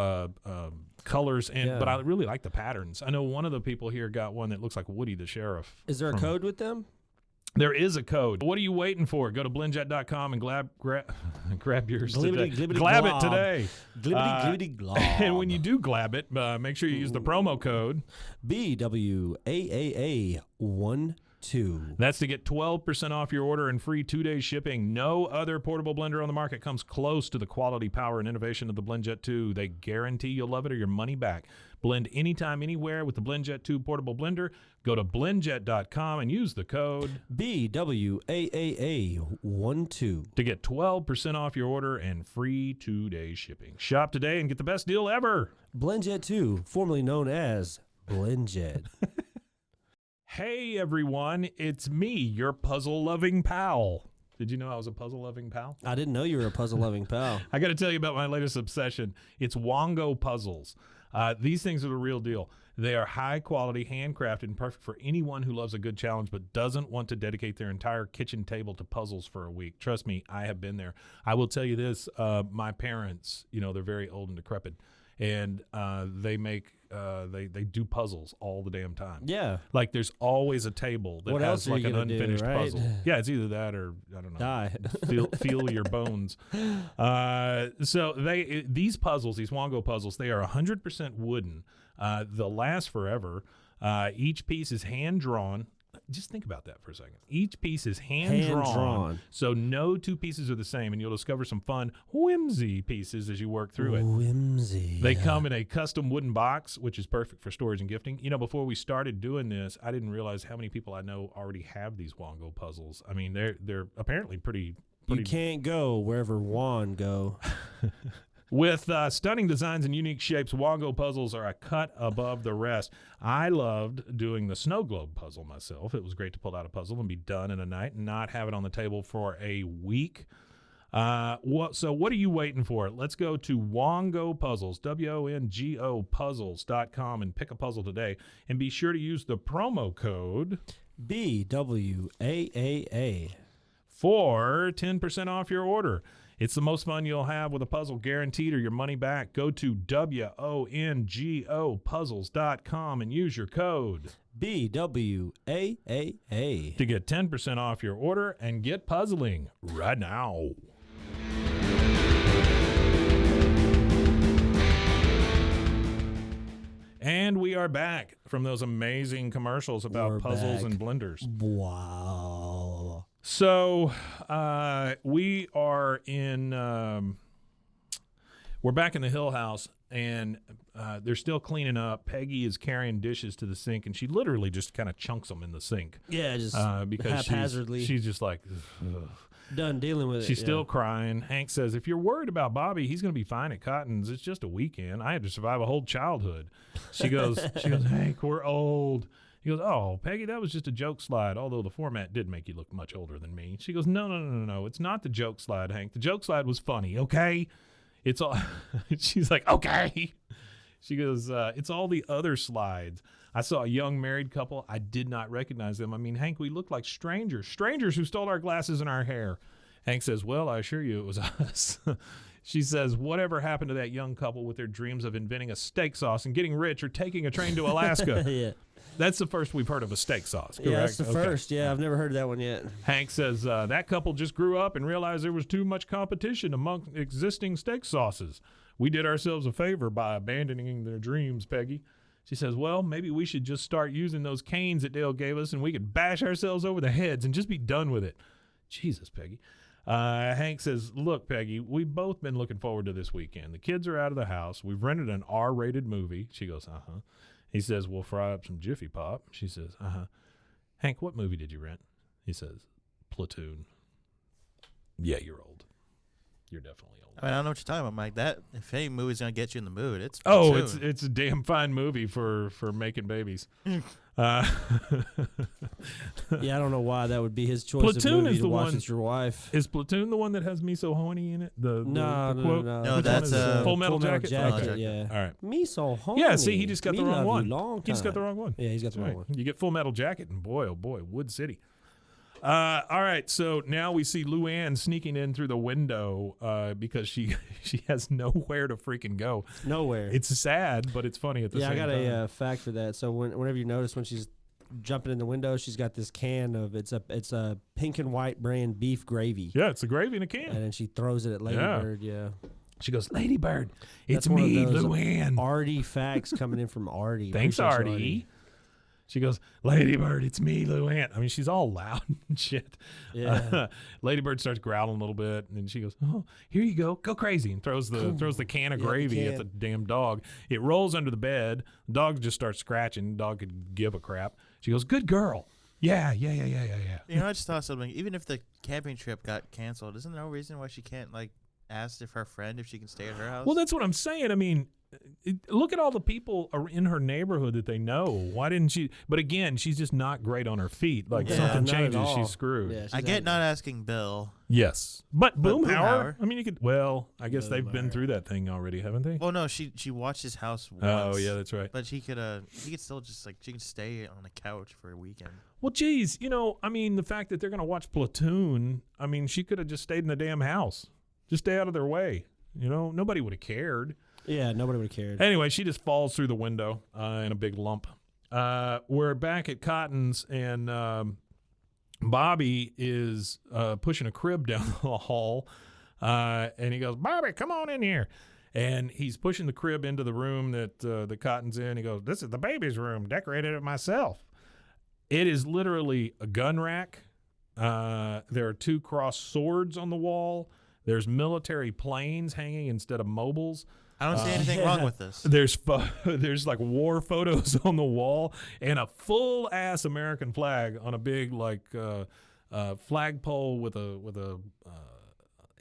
colors, but I Yeah. really like the patterns. I know one of the people here got one that looks like Woody the Sheriff. Is there a code with them? There is a code. What are you waiting for? Go to blendjet.com and grab yours today. Glibbity Glab glob. it today. Glibbity glob. And when you do glab it, make sure you use the promo code. BWAAA12. That's to get 12% off your order and free 2-day shipping. No other portable blender on the market comes close to the quality, power, and innovation of the BlendJet 2. They guarantee you'll love it or your money back. Blend anytime, anywhere with the BlendJet 2 portable blender. Go to blendjet.com and use the code BWAAA12 to get 12% off your order and free 2-day shipping. Shop today and get the best deal ever. BlendJet 2, formerly known as BlendJet. Hey, everyone. It's me, your puzzle-loving pal. Did you know I was a puzzle-loving pal? I didn't know you were a puzzle-loving pal. I got to tell you about my latest obsession. It's Wongo puzzles. These things are the real deal. They are high quality, handcrafted, and perfect for anyone who loves a good challenge but doesn't want to dedicate their entire kitchen table to puzzles for a week. Trust me, I have been there. I will tell you this, my parents, they're very old and decrepit, and they do puzzles all the damn time. Yeah. Like there's always a table that What has else are like you an gonna do, unfinished right? puzzle. Yeah, it's either that or I don't know. Die. Feel your bones. So these puzzles, these Wongo puzzles, they are 100% wooden. They'll last forever. Each piece is hand drawn. Just think about that for a second. Each piece is hand drawn, so no two pieces are the same, and you'll discover some fun whimsy pieces as you work through it. Whimsy. They come in a custom wooden box, which is perfect for storage and gifting. Before we started doing this, I didn't realize how many people I know already have these Wongo puzzles. I mean, they're apparently pretty. You can't go wherever Juan go. With stunning designs and unique shapes, Wongo puzzles are a cut above the rest. I loved doing the snow globe puzzle myself. It was great to pull out a puzzle and be done in a night and not have it on the table for a week. So what are you waiting for? Let's go to Wongo Puzzles, WONGO puzzles.com, and pick a puzzle today. And be sure to use the promo code BWAAA for 10% off your order. It's the most fun you'll have with a puzzle, guaranteed, or your money back. Go to WONGO puzzles.com and use your code BWAAA to get 10% off your order and get puzzling right now. And we are back from those amazing commercials about We're puzzles back. and blenders. Wow. So we are in, we're back in the Hill House, and they're still cleaning up. Peggy is carrying dishes to the sink, and she literally just kind of chunks them in the sink. Yeah, just Because haphazardly. she's just like, ugh. Done dealing with it. She's still crying. Hank says, if you're worried about Bobby, he's going to be fine at Cotton's. It's just a weekend. I had to survive a whole childhood. She goes, Hank, we're old. He goes, oh, Peggy, that was just a joke slide, although the format did make you look much older than me. She goes, no. It's not the joke slide, Hank. The joke slide was funny, okay? It's all. She's like, okay. She goes, it's all the other slides. I saw a young married couple. I did not recognize them. I mean, Hank, we looked like strangers who stole our glasses and our hair. Hank says, well, I assure you it was us. She says, whatever happened to that young couple with their dreams of inventing a steak sauce and getting rich or taking a train to Alaska? Yeah. That's the first we've heard of a steak sauce, correct? Yeah, that's the first. Yeah, I've never heard of that one yet. Hank says, that couple just grew up and realized there was too much competition among existing steak sauces. We did ourselves a favor by abandoning their dreams, Peggy. She says, well, maybe we should just start using those canes that Dale gave us and we could bash ourselves over the heads and just be done with it. Jesus, Peggy. Hank says, look, Peggy, we've both been looking forward to this weekend. The kids are out of the house. We've rented an R-rated movie. She goes, uh-huh. He says, we'll fry up some Jiffy Pop. She says, uh-huh. Hank, what movie did you rent? He says, Platoon. Yeah, you're old. You're definitely old. I mean, I don't know what you're talking about, Mike. That if any movie's gonna get you in the mood, it's Oh, Platoon. it's a damn fine movie for making babies. Yeah, I don't know why that would be his choice Platoon of movie is to the watch one- with your wife. Is Platoon the one that has me so horny in it? The No, quote? no. No, Which that's, one is it? Full Metal Jacket. Jacket. Okay. Yeah. All right. Me so horny. Yeah, see, he just got Me the wrong love one. you long He just got the time. wrong one. Yeah, he's got the wrong All one. right. You get Full Metal Jacket, and boy, oh boy, Wood City. All right, so now we see Luanne sneaking in through the window because she has nowhere to freaking go. Nowhere. It's sad, but it's funny at the same I got time. a fact for that. So whenever you notice when she's jumping in the window, she's got this can of it's a pink and white brand beef gravy. Yeah, it's a gravy in a can. And then she throws it at Ladybird. Yeah. She goes, Ladybird, it's That's one of me, those Luanne. Artie facts coming in from Artie. Thanks, Appreciate you, Artie. She goes, Ladybird, it's me, Luanne. I mean, she's all loud and shit. Yeah. Ladybird starts growling a little bit, and then she goes, oh, here you go crazy, and throws the can of Yeah, the gravy at can. the damn dog. It rolls under the bed. The dog just starts scratching. The dog could give a crap. She goes, good girl. Yeah. You know, I just thought something. Even if the camping trip got canceled, isn't there no reason why she can't like ask if her friend if she can stay at her house? Well, that's what I'm saying. I mean, look at all the people in her neighborhood that they know. Why didn't she? But again, she's just not great on her feet. Like Yeah, something not at changes, all. she's screwed. Yeah, she's I get out. not asking Bill. Yes, but Boomhauer. Boomhauer. I mean, you could. Well, I guess they've been Boomhauer. through that thing already, haven't they? Well, no, she watched his house once. Oh yeah, that's right. But he could still just like she could stay on the couch for a weekend. Well, geez, I mean, the fact that they're going to watch Platoon. I mean, she could have just stayed in the damn house. Just stay out of their way. Nobody would have cared. Yeah, nobody would have cared. Anyway, she just falls through the window in a big lump. We're back at Cotton's, and Bobby is pushing a crib down the hall, and he goes, Bobby, come on in here. And he's pushing the crib into the room that the Cotton's in. He goes, this is the baby's room, decorated it myself. It is literally a gun rack. There are 2 crossed swords on the wall. There's military planes hanging instead of mobiles. I don't see anything wrong with this. There's like war photos on the wall and a full ass American flag on a big like flagpole with a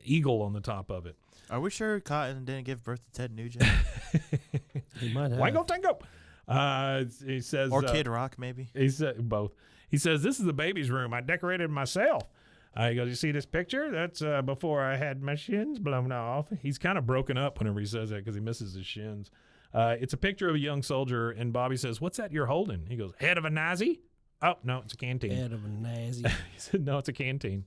eagle on the top of it. Are we sure Cotton didn't give birth to Ted Nugent He might have. Wango Tango. He says, or Kid Rock maybe? he said both. He says, this is the baby's room. I decorated it myself. He goes, you see this picture? That's before I had my shins blown off. He's kind of broken up whenever he says that because he misses his shins. It's a picture of a young soldier, and Bobby says, what's that you're holding? He goes, head of a Nazi? Oh, no, it's a canteen. Head of a Nazi. He said, no, it's a canteen.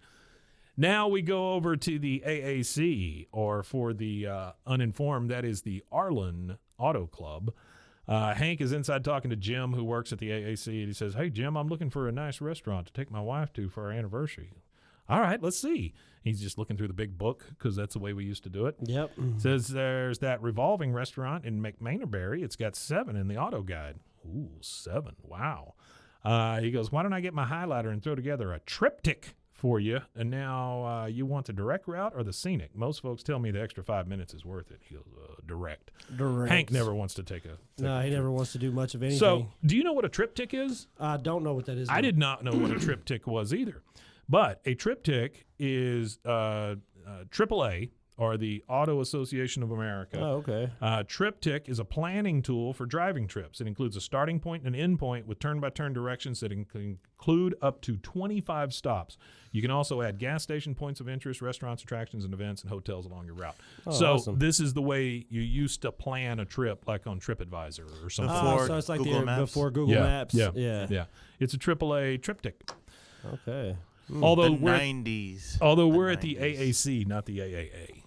Now we go over to the AAC, or for the uninformed, that is the Arlen Auto Club. Hank is inside talking to Jim, who works at the AAC, and he says, hey, Jim, I'm looking for a nice restaurant to take my wife to for our anniversary. All right, let's see. He's just looking through the big book because that's the way we used to do it. Yep. Says there's that revolving restaurant in McManerberry. It's got 7 in the auto guide. Ooh, 7. Wow. He goes, why don't I get my highlighter and throw together a triptych for you? And now you want the direct route or the scenic? Most folks tell me the extra 5 minutes is worth it. He goes, direct. Hank never wants to take a No, he never wants to do much of anything. So, do you know what a triptych is? I don't know what that is. I did not know what a triptych was either. But a triptych is AAA, are the Auto Association of America. Oh, okay. TripTik is a planning tool for driving trips. It includes a starting point and an end point with turn-by-turn directions that include up to 25 stops. You can also add gas station points of interest, restaurants, attractions, and events, and hotels along your route. So awesome. this is the way you used to plan a trip, like on TripAdvisor or something. Before So it's like Google Maps? before Google Maps. Yeah. It's a AAA TripTik. Okay. Although The we're 90s. we're at the 90s. AAC, not the AAA.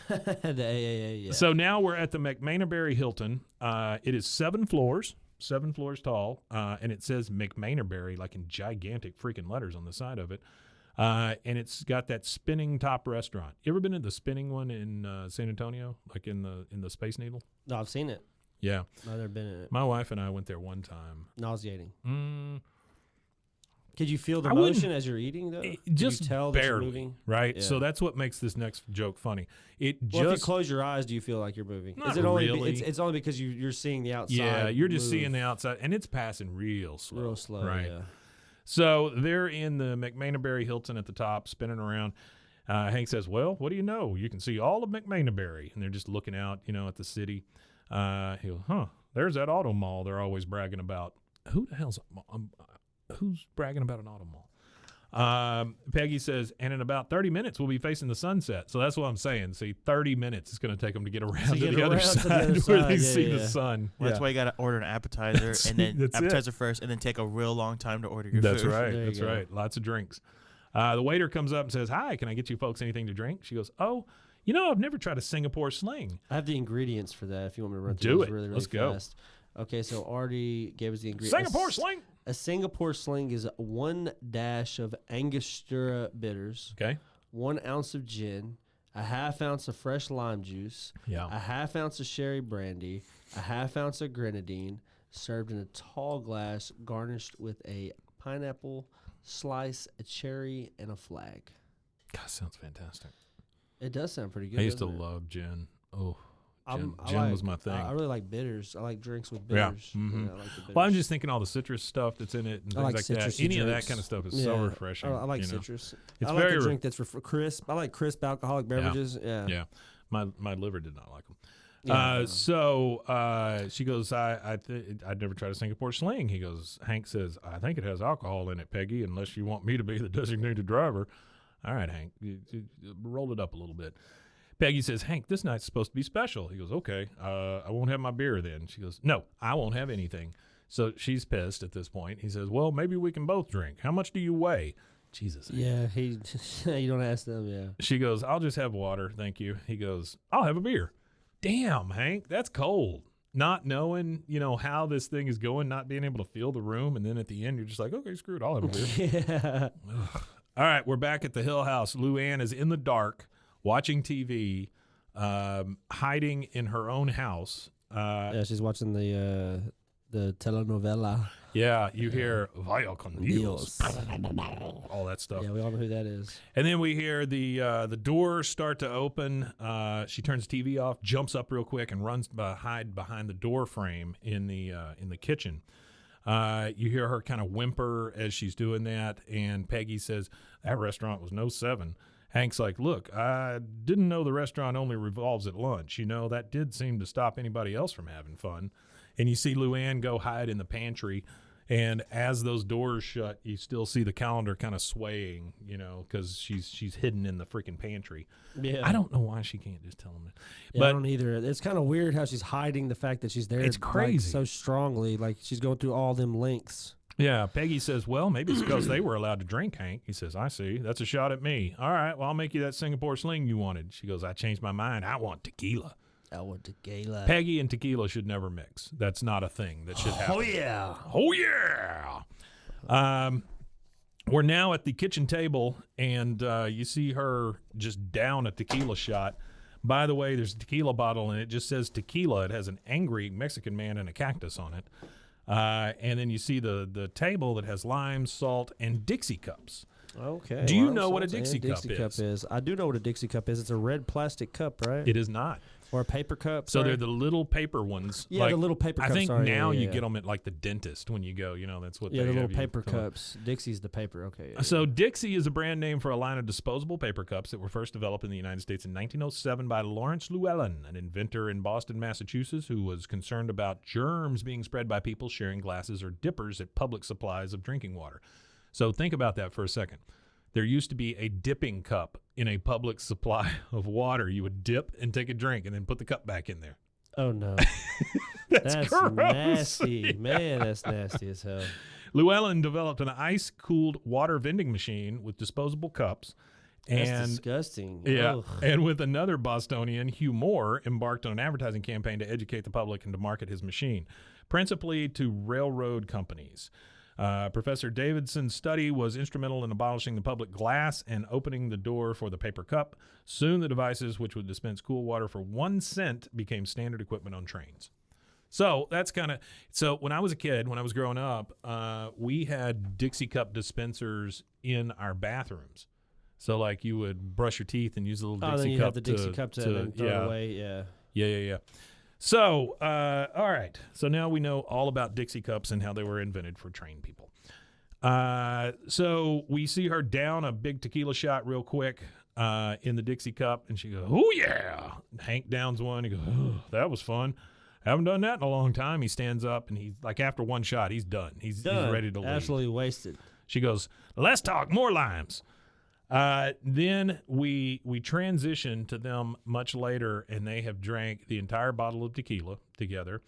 The AAA, yeah. So now we're at the McManerberry Hilton. It is 7 floors tall, and it says McManerberry like in gigantic freaking letters on the side of it. And it's got that spinning top restaurant. You ever been to the spinning one in San Antonio, like in the Space Needle? No, I've seen it. Yeah, I've never been in it. my wife and I went there one time. Nauseating. Mm, Could you feel the I wouldn't- motion as you're eating, though? Could just you tell that you're barely, moving? right? Yeah. So that's what makes this next joke funny. It Well, if you just close your eyes, do you feel like you're moving? Not Is it only really. it's only because you're seeing the outside? yeah, you're just move seeing the outside, and it's passing real slow. real slow. right? Yeah. So they're in the McManerberry Hilton at the top, spinning around. Hank says, well, what do you know? You can see all of McManerberry. And they're just looking out, at the city. He goes, there's that auto mall they're always bragging about. Who the hell's who's bragging about an auto mall? Peggy says, and in about 30 minutes, we'll be facing the sunset. So that's what I'm saying. See, 30 minutes is going to take them to get around to the other side where they see the sun. Well, that's why you got to order an appetizer and then That's it. appetizer first, and then take a real long time to order your That's food. right. There you That's go. right. Lots of drinks. The waiter comes up and says, hi, can I get you folks anything to drink? She goes, oh, I've never tried a Singapore sling. I have the ingredients for that if you want me to run Do through those it. really, really Let's go. fast. Okay, so Artie gave us the ingredients. Singapore sling. A Singapore sling is 1 dash of Angostura bitters, Okay. 1 ounce of gin, a half ounce of fresh lime juice, Yeah. a half ounce of sherry brandy, a half ounce of grenadine, served in a tall glass, garnished with a pineapple slice, a cherry, and a flag. God, sounds fantastic. It does sound pretty good. I used to doesn't it? love gin. Oh, I gin like- was my thing. I really like bitters. I like drinks with Yeah. bitters. Mhm. Yeah, I like the bitters. Well, I'm just thinking all the citrus stuff that's in it and I things like like that. citrusy Any of that drinks. kind of stuff is so Yeah, refreshing. I like you know? citrus. It's I like very a drink that's crisp. I like crisp alcoholic beverages. Yeah. Yeah, my liver did not like them. Yeah. So she goes, I'd never tried a Singapore sling. He goes, Hank says, I think it has alcohol in it, Peggy, unless you want me to be the designated driver. All right, Hank, you roll it up a little bit. Peggy says, Hank, this night's supposed to be special. He goes, okay, I won't have my beer then. She goes, no, I won't have anything. So she's pissed at this point. He says, well, maybe we can both drink. How much do you weigh? Jesus. Hank. Yeah, you don't ask them, yeah. She goes, I'll just have water, thank you. He goes, I'll have a beer. Damn, Hank, that's cold. Not knowing, how this thing is going, not being able to feel the room, and then at the end, you're just like, okay, screw it, I'll have a beer. Yeah. All right, we're back at the Hill House. Luanne is in the dark, watching TV, hiding in her own house. Yeah, she's watching the telenovela. Yeah, you hear Vaya con Dios, Dios. all that stuff. Yeah, we all know who that is. And then we hear the doors start to open. She turns the TV off, jumps up real quick, and runs hide behind the door frame in the kitchen. You hear her kind of whimper as she's doing that, and Peggy says, that restaurant was no 7. Hank's like, look, I didn't know the restaurant only revolves at lunch. That did seem to stop anybody else from having fun. And you see Luanne go hide in the pantry, and as those doors shut, you still see the calendar kind of swaying, because she's hidden in the freaking pantry. Yeah. I don't know why she can't just tell them that. Yeah, I But don't either. It's kind of weird how she's hiding the fact that she's there. It's crazy. so strongly. Like she's going through all them links. yeah, Peggy says, well, maybe it's because they were allowed to drink, Hank. He says, I see. That's a shot at me. All right, well, I'll make you that Singapore sling you wanted. She goes, I changed my mind. I want tequila. I want tequila. Peggy and tequila should never mix. That's not a thing that should happen. Oh yeah. Oh, yeah. We're now at the kitchen table, and you see her just down a tequila shot. By the way, there's a tequila bottle, and it just says tequila. It has an angry Mexican man and a cactus on it. And then you see the table that has lime, salt, and Dixie cups. Okay. Do you well, know what a salsa and Dixie cup is? I do know what a Dixie cup is. It's a red plastic cup, right? It is not. Or a paper cup. So sorry. they're the little paper ones. Yeah, like, the little paper cups. I think sorry, now yeah, you yeah. get them at like the dentist when you go. That's what Yeah, they the little have you paper fill up. cups. Dixie's the paper. Okay. Yeah, So Dixie is a brand name for a line of disposable paper cups that were first developed in the United States in 1907 by Lawrence Llewellyn, an inventor in Boston, Massachusetts, who was concerned about germs being spread by people sharing glasses or dippers at public supplies of drinking water. So think about that for a second. There used to be a dipping cup in a public supply of water. You would dip and take a drink and then put the cup back in there. Oh, no. That's gross. Nasty. Man, that's nasty as hell. Llewellyn developed an ice-cooled water vending machine with disposable cups. That's disgusting. Yeah, Ugh. and with another Bostonian, Hugh Moore, embarked on an advertising campaign to educate the public and to market his machine, principally to railroad companies. Professor Davidson's study was instrumental in abolishing the public glass and opening the door for the paper cup. Soon the devices, which would dispense cool water for 1 cent, became standard equipment on trains. So that's kind of – so when I was a kid, when I was growing up, we had Dixie cup dispensers in our bathrooms. So like you would brush your teeth and use a little Dixie cup. Then you have the Dixie cup to then throw it away. Yeah. Yeah. So, all right. So now we know all about Dixie cups and how they were invented for train people. So we see her down a big tequila shot real quick in the Dixie cup, and she goes, "Oh, yeah." Hank downs one. He goes, "Oh, that was fun. Haven't done that in a long time." He stands up, and he's like, after one shot, he's done. He's ready to leave. Absolutely wasted. She goes, "Let's talk more limes." Then we transition to them much later, and they have drank the entire bottle of tequila together.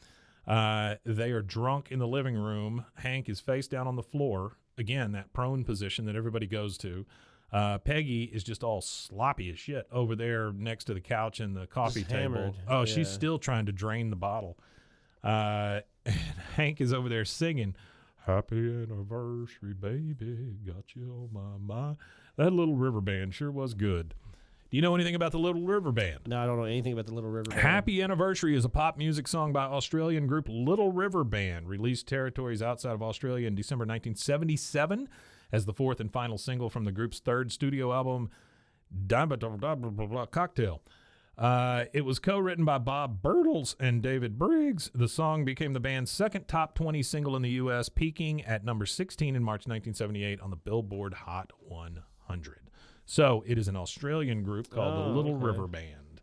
They are drunk in the living room. Hank is face down on the floor. Again, that prone position that everybody goes to. Peggy is just all sloppy as shit over there next to the couch and the coffee Just table. hammered. Oh, she's still trying to drain the bottle. And Hank is over there singing, "Happy anniversary, baby, got you on my mind." That Little River Band sure was good. Do you know anything about the Little River Band? No, I don't know anything about the Little River Band. Happy Anniversary is a pop music song by Australian group Little River Band, released territories outside of Australia in December 1977 as the fourth and final single from the group's third studio album, Cocktail. It was co-written by Bob Birtles and David Briggs. The song became the band's second top 20 single in the U.S., peaking at number 16 in March 1978 on the Billboard Hot 100. So it is an Australian group called the Little River Band.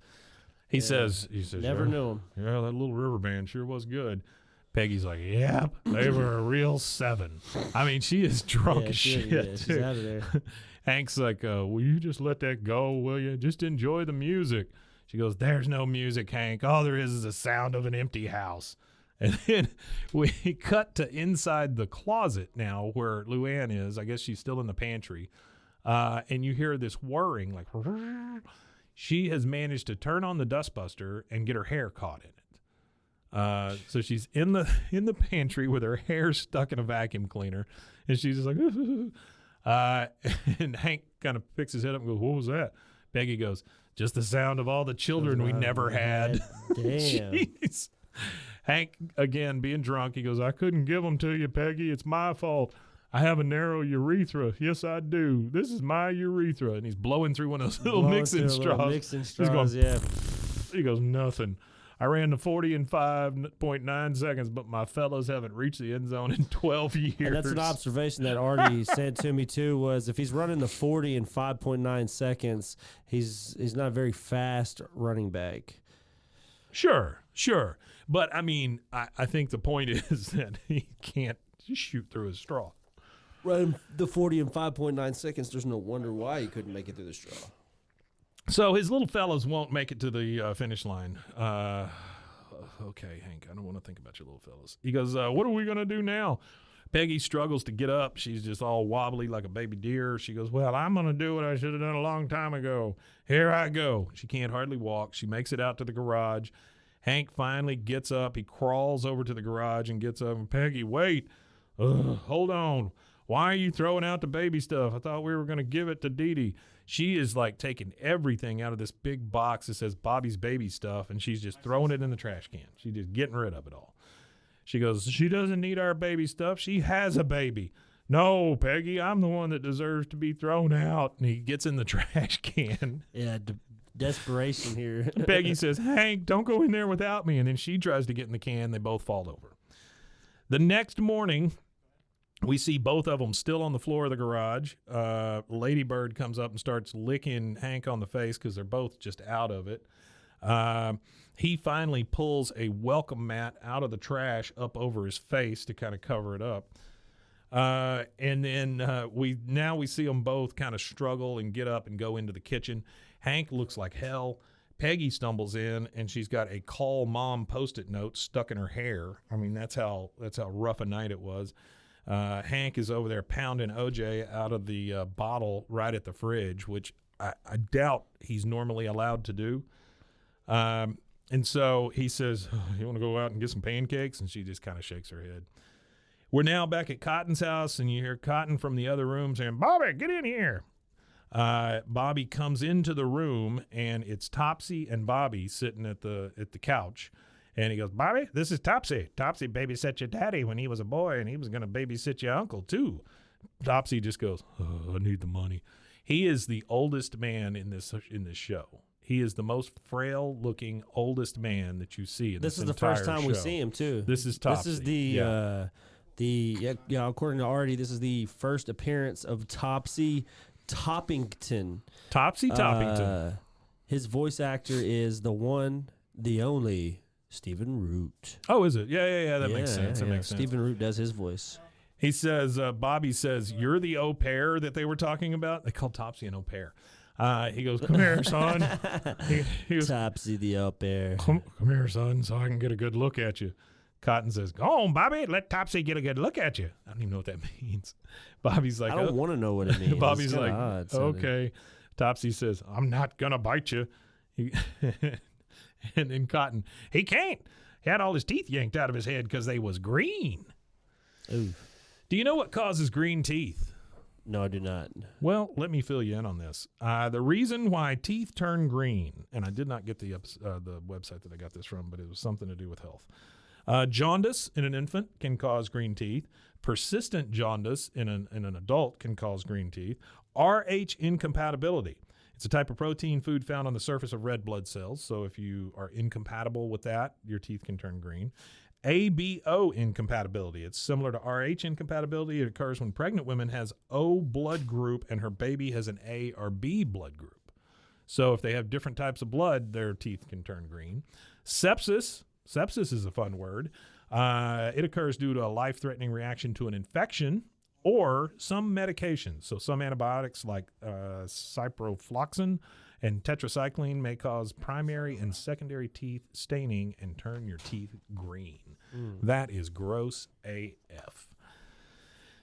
He says, Never knew him. Yeah, that Little River Band sure was good. Peggy's like, yep, they were a real seven. I mean, she is drunk as shit. Yeah, she's out of there. Hank's like, will you just let that go, will you? Just enjoy the music. She goes, "There's no music, Hank. All there is the sound of an empty house." And then we cut to inside the closet now where Luanne is. I guess she's still in the pantry. And you hear this whirring, like, she has managed to turn on the dustbuster and get her hair caught in it. So she's in the pantry with her hair stuck in a vacuum cleaner, and she's just like, and Hank kind of picks his head up and goes, "What was that?" Peggy goes, "Just the sound of all the children we never had." Damn. Jeez. Hank, again, being drunk, he goes, "I couldn't give them to you, Peggy. It's my fault. I have a narrow urethra. Yes, I do. This is my urethra." And he's blowing through one of those little mixing straws. Mixing He's straws, going, yeah. He goes, "Nothing. I ran the 40 in 5.9 seconds, but my fellows haven't reached the end zone in 12 years." And that's an observation that Artie sent to me too. Was if he's running the 40 in 5.9 seconds, he's not a very fast running back. Sure. But I mean, I think the point is that he can't shoot through a straw. Running the 40 in 5.9 seconds, there's no wonder why he couldn't make it through the straw. So his little fellas won't make it to the finish line. Okay, Hank, I don't want to think about your little fellas. He goes, "What are we going to do now?" Peggy struggles to get up. She's just all wobbly like a baby deer. She goes, "Well, I'm going to do what I should have done a long time ago. Here I go." She can't hardly walk. She makes it out to the garage. Hank finally gets up. He crawls over to the garage and gets up. And Peggy, "Wait. Hold on. Why are you throwing out the baby stuff? I thought we were going to give it to Didi." She is like taking everything out of this big box that says Bobby's baby stuff, and she's just throwing it in the trash can. She's just getting rid of it all. She goes, "She doesn't need our baby stuff. She has a baby." "No, Peggy, I'm the one that deserves to be thrown out." And he gets in the trash can. Yeah, Desperation here. Peggy says, Hank, don't go in there without me. And then she tries to get in the can. They both fall over. The next morning, we see both of them still on the floor of the garage. Ladybird comes up and starts licking Hank on the face because they're both just out of it. He finally pulls a welcome mat out of the trash up over his face to kind of cover it up. And then we see them both kind of struggle and get up and go into the kitchen. Hank looks like hell. Peggy stumbles in, and she's got a call mom Post-it note stuck in her hair. I mean, that's how rough a night it was. Hank is over there pounding OJ out of the bottle right at the fridge, which I doubt he's normally allowed to do. And so he says, you want to go out and get some pancakes? And she just kind of shakes her head. We're now back at Cotton's house, and you hear Cotton from the other room saying, Bobby, get in here. Bobby comes into the room, and it's Topsy and Bobby sitting at the couch. And he goes, Bobby, this is Topsy. Topsy babysat your daddy when he was a boy, and he was going to babysit your uncle, too. Topsy just goes, I need the money. He is the oldest man in this show. He is the most frail-looking, oldest man that you see in this entire show. This is the first time we see him, too. This is Topsy. This is according to Artie, this is the first appearance of Topsy Toppington. Topsy Toppington. His voice actor is the one, the only Stephen Root. Oh, is it? Yeah. That makes sense. That makes sense. Stephen Root does his voice. He says, Bobby says, you're the au pair that they were talking about. They called Topsy an au pair. He goes, come here, son. He goes, Topsy the au pair. Come here, son, so I can get a good look at you. Cotton says, go on, Bobby. Let Topsy get a good look at you. I don't even know what that means. Bobby's like, I don't want to know what it means. Bobby's like, okay. Topsy says, I'm not going to bite you. And then Cotton, he can't. He had all his teeth yanked out of his head because they was green. Ooh. Do you know what causes green teeth? No, I do not. Well, let me fill you in on this. The reason why teeth turn green, and I did not get the website that I got this from, but it was something to do with health. Jaundice in an infant can cause green teeth. Persistent jaundice in an adult can cause green teeth. Rh incompatibility. It's a type of protein food found on the surface of red blood cells. So if you are incompatible with that, your teeth can turn green. ABO incompatibility. It's similar to Rh incompatibility. It occurs when pregnant woman has O blood group and her baby has an A or B blood group. So if they have different types of blood, their teeth can turn green. Sepsis. Sepsis is a fun word. It occurs due to a life-threatening reaction to an infection or some medications. So some antibiotics like ciprofloxacin and tetracycline may cause primary and secondary teeth staining and turn your teeth green. That is gross AF.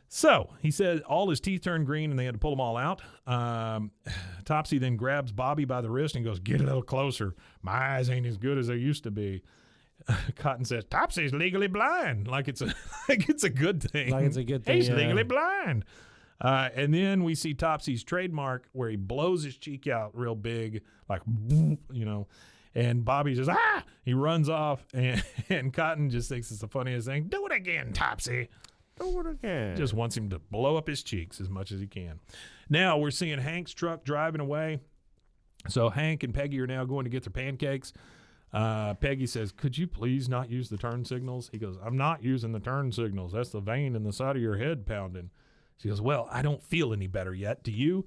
So he said all his teeth turned green and they had to pull them all out. Topsy then grabs Bobby by the wrist and goes, get a little closer. My eyes ain't as good as they used to be. Cotton says, Topsy's legally blind. Like it's a good thing. Like it's a good thing. He's legally blind. And then we see Topsy's trademark where he blows his cheek out real big, like, you know, and Bobby says, ah! He runs off, and Cotton just thinks it's the funniest thing. Do it again, Topsy. Do it again. Just wants him to blow up his cheeks as much as he can. Now we're seeing Hank's truck driving away. So Hank and Peggy are now going to get their pancakes. Peggy says, could you please not use the turn signals? He goes, I'm not using the turn signals. That's the vein in the side of your head pounding. She goes, well, I don't feel any better yet. Do you?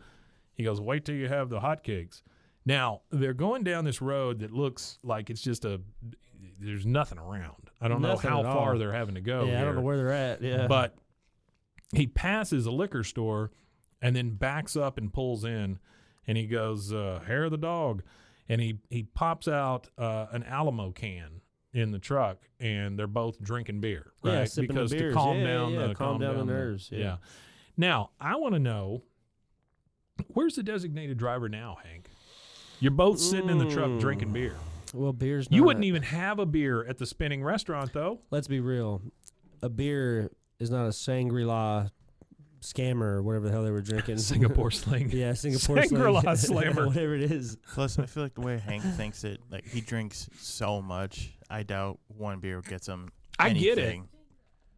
He goes, wait till you have the hotcakes. Now, they're going down this road that looks like it's just there's nothing around. I don't know how far they're having to go. Yeah, I don't know where they're at. Yeah. But he passes a liquor store and then backs up and pulls in, and he goes, hair of the dog. And he pops out an Alamo can in the truck, and they're both drinking beer, right? Yeah, sipping because the beers. to calm down the nerves. Yeah. Now, I want to know, where's the designated driver now, Hank? You're both sitting in the truck drinking beer. Well, beer's You wouldn't even have a beer at the Spinning restaurant, though. Let's be real. A beer is not a Shangri-La scammer or whatever the hell they were drinking. Singapore sling. Yeah, Singapore Shangri-La slammer. Whatever it is. Plus, I feel like the way Hank thinks it, like he drinks so much, I doubt one beer gets him anything. I get it,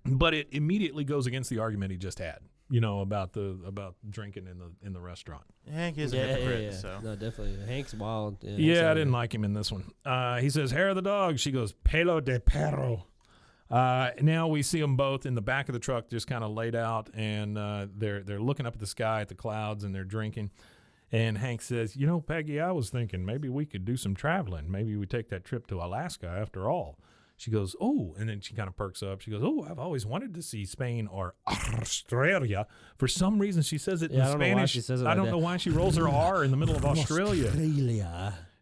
but it immediately goes against the argument he just had. about drinking in the restaurant. Hank is a hypocrite, so. No, definitely. Hank's wild. Yeah, I didn't like him in this one. He says, hair of the dog. She goes, pelo de perro. Now we see them both in the back of the truck, just kind of laid out, and they're looking up at the sky, at the clouds, and they're drinking. And Hank says, Peggy, I was thinking maybe we could do some traveling. Maybe we take that trip to Alaska after all. She goes, oh, and then she kind of perks up. She goes, oh, I've always wanted to see Spain or Australia. For some reason, she says it in Spanish. I don't know why she rolls her R in the middle of Australia.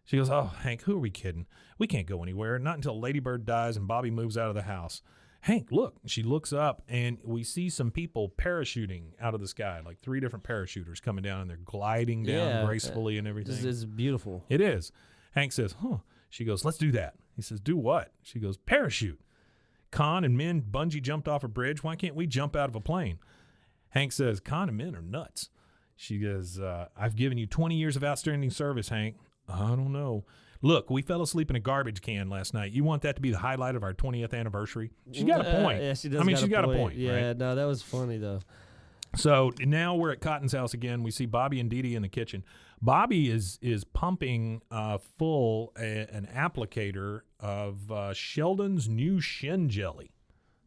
She goes, oh, Hank, who are we kidding? We can't go anywhere, not until Ladybird dies and Bobby moves out of the house. Hank, look. She looks up, and we see some people parachuting out of the sky, like 3 different parachuters coming down, and they're gliding down gracefully and everything. This is beautiful. It is. Hank says, huh. She goes, let's do that. He says, do what? She goes, parachute. Con and Min bungee jumped off a bridge. Why can't we jump out of a plane? Hank says, Con and Min are nuts. She goes, I've given you 20 years of outstanding service, Hank. I don't know. Look, we fell asleep in a garbage can last night. You want that to be the highlight of our 20th anniversary? She got a point. Yeah, she does. She's got a point. Yeah, right? No, that was funny, though. So now we're at Cotton's house again. We see Bobby and Didi in the kitchen. Bobby is pumping full an applicator of Sheldon's new shin jelly.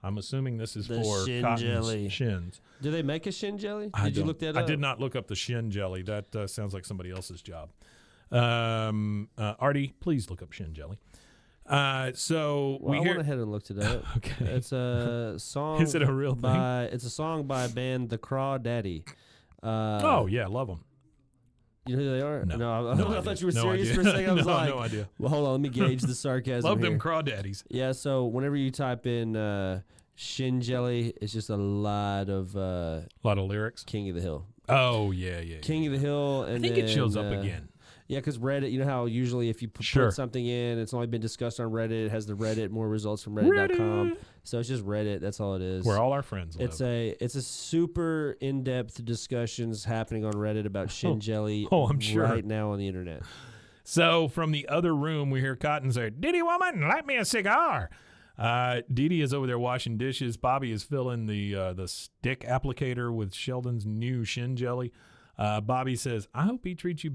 I'm assuming this is for shin Cotton's jelly. shins. Do they make a shin jelly? Did you look that up? I did not look up the shin jelly. That sounds like somebody else's job. Artie, please look up shin jelly. I went ahead and looked it up. Okay. It's a song. Is it a real thing? It's a song by a band, The Crawdaddy. Oh, yeah, love them. You know who they are? No. I thought you were serious for a second. I was no idea. Well, hold on. Let me gauge the sarcasm. Love here. them crawdaddies. Yeah, so whenever you type in shin jelly, it's just a lot of lyrics. King of the Hill. Oh, yeah. King of the Hill. And I think it shows up again. Yeah, because Reddit, you know how usually if you put something in, it's only been discussed on Reddit, it has the Reddit, more results from Reddit.com. So it's just Reddit. That's all it is. Where all our friends live. It's a super in-depth discussions happening on Reddit about shin jelly I'm sure. right now on the internet. So from the other room, we hear Cotton say, Didi, woman, light me a cigar. Didi is over there washing dishes. Bobby is filling the stick applicator with Sheldon's new shin jelly. Bobby says, I hope he treats the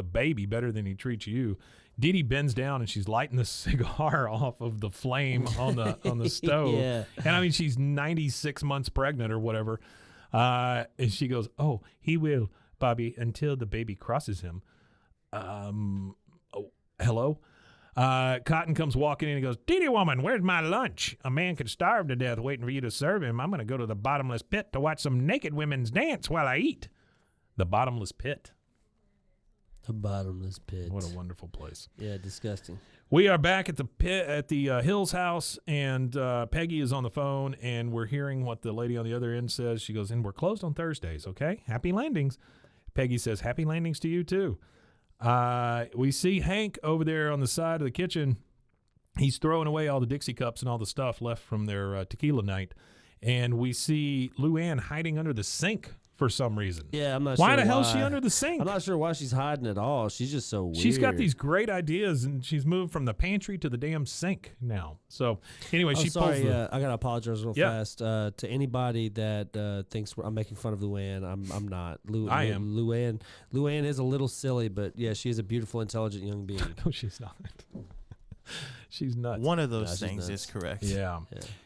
baby better than he treats you. Didi bends down and she's lighting the cigar off of the flame on the stove. Yeah. And she's 96 months pregnant or whatever. And she goes, oh, he will, Bobby, until the baby crosses him. Hello? Cotton comes walking in and goes, Didi woman, where's my lunch? A man could starve to death waiting for you to serve him. I'm going to go to the bottomless pit to watch some naked women's dance while I eat. The bottomless pit. The bottomless pit. What a wonderful place. Yeah, disgusting. We are back at the pit at the Hills house, and Peggy is on the phone, and we're hearing what the lady on the other end says. She goes, and we're closed on Thursdays, okay? Happy landings. Peggy says, happy landings to you, too. We see Hank over there on the side of the kitchen. He's throwing away all the Dixie cups and all the stuff left from their tequila night. And we see Luanne hiding under the sink for some reason. Yeah, I'm not sure why. Why the hell is she under the sink? I'm not sure why she's hiding at all. She's just so weird. She's got these great ideas, and she's moved from the pantry to the damn sink now. So anyway, she pulls I got to apologize real fast to anybody that thinks I'm making fun of Luanne. I'm not. I am. Luanne is a little silly, but yeah, she is a beautiful, intelligent young being. No, she's not. She's nuts. One of those things is correct. Yeah.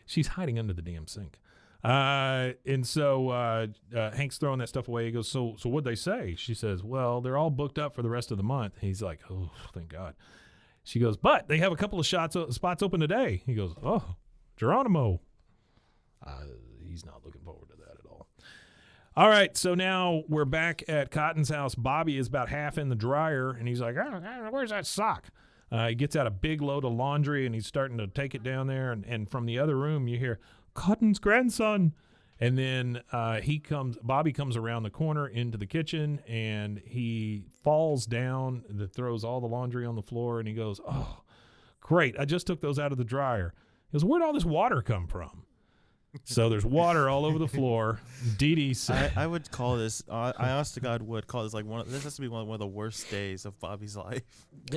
She's hiding under the damn sink. And so Hank's throwing that stuff away. He goes, so what'd they say? She says, well, they're all booked up for the rest of the month. He's like, oh, thank God. She goes, but they have a couple of spots open today. He goes, oh, Geronimo. He's not looking forward to that at all. All right, so now we're back at Cotton's house. Bobby is about half in the dryer, and he's like, oh, where's that sock? He gets out a big load of laundry, and he's starting to take it down there. And from the other room, you hear, Cotton's grandson. And then Bobby comes around the corner into the kitchen, and he falls down, throws all the laundry on the floor, and he goes, oh, great, I just took those out of the dryer. He goes, where'd all this water come from? So there's water all over the floor. Didi said, I would call this, I honest to God would call this like this has to be one of the worst days of Bobby's life.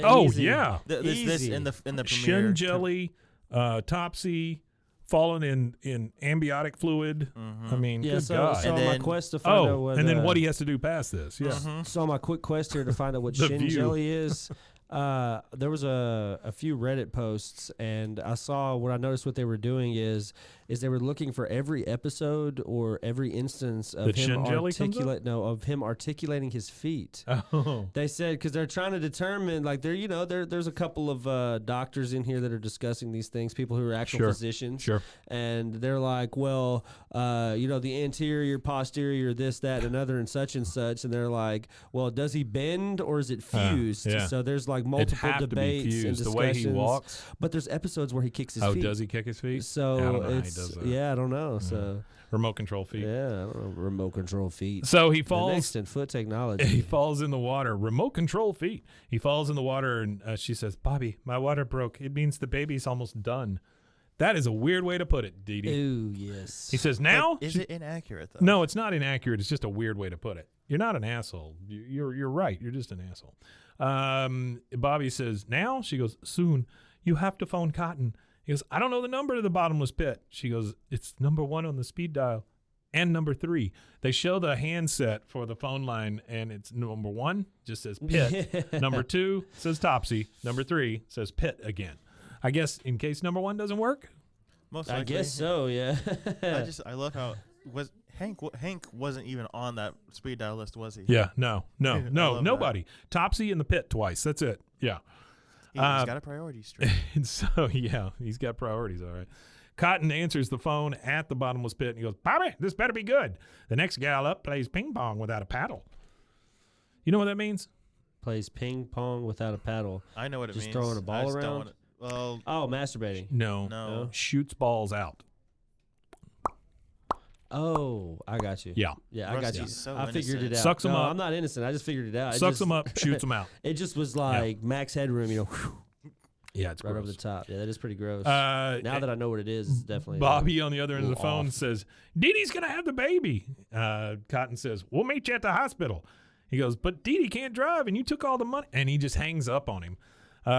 Oh, yeah. This in the premiere. Shin jelly, Topsy, falling in ambiotic fluid. I mean, Yeah, good so, God. so And on my then- quest to find out what and then what he has to do past this. Yeah. So on my quick quest here to find out what The shin view. jelly is, there was a few Reddit posts, and I saw what I noticed what they were doing is they were looking for every episode or every instance of That him shin jelly comes up? of him articulating his feet. Oh. They said because they're trying to determine, like, there's a couple of doctors in here that are discussing these things, people who are actual Sure. physicians, Sure. and they're like, well, the anterior, posterior, this, that, and other, and such, and they're like, well, does he bend or is it fused? yeah. So there's like It'd multiple have to be debates and fused. discussions. The way he walks. But there's episodes where he kicks his Oh, feet. does he kick his feet? So I don't know how he it's does that. yeah, I don't know. So Remote control feet. yeah, I don't know. Remote control feet. So he The falls. next in foot He technology. falls in the water. Remote control feet. He falls in the water, and she says, "Bobby, my water broke. It means the baby's almost done." That is a weird way to put it, Didi. Ooh, yes. He says, "Now." Is it inaccurate though? No, it's not inaccurate. It's just a weird way to put it. You're not an asshole. You're right. You're just an asshole. Bobby says, "Now?" She goes, "Soon. You have to phone Cotton." He goes, "I don't know the number to the bottomless pit." She goes, "It's number 1 on the speed dial and number 3. They show the handset for the phone line, and it's number 1 just says pit. Number 2 says Topsy. Number 3 says pit again. I guess in case number 1 doesn't work. Most I likely. guess so. Yeah. I love how was Hank wasn't even on that speed dial list, was he? Yeah, no, I love that. nobody. Topsy in the pit twice. That's it. Yeah. He's got a priority straight. And so, yeah, he's got priorities, all right. Cotton answers the phone at the bottomless pit, and he goes, "Bobby, this better be good. The next gal up plays ping pong without a paddle." You know what that means? Plays ping pong without a paddle. I know what it Just means. throwing a I ball just don't around? wanna- well, Oh, masturbating. No. no. Shoots balls out. Oh, I got you. Yeah. Yeah, I got Rusty's you. so I figured it innocent. out. Sucks 'em No, up. I'm not innocent. I just figured it out. It Sucks just- them up, shoots them out. It just was like max headroom, whew, Yeah, it's right over gross. the top. Yeah, that is pretty gross. Uh, now that I know what it is, it's definitely Bobby on the other end of the little phone off. says, "Didi's going to have the baby." Cotton says, "We'll meet you at the hospital." He goes, "But Didi can't drive, and you took all the money." And he just hangs up on him.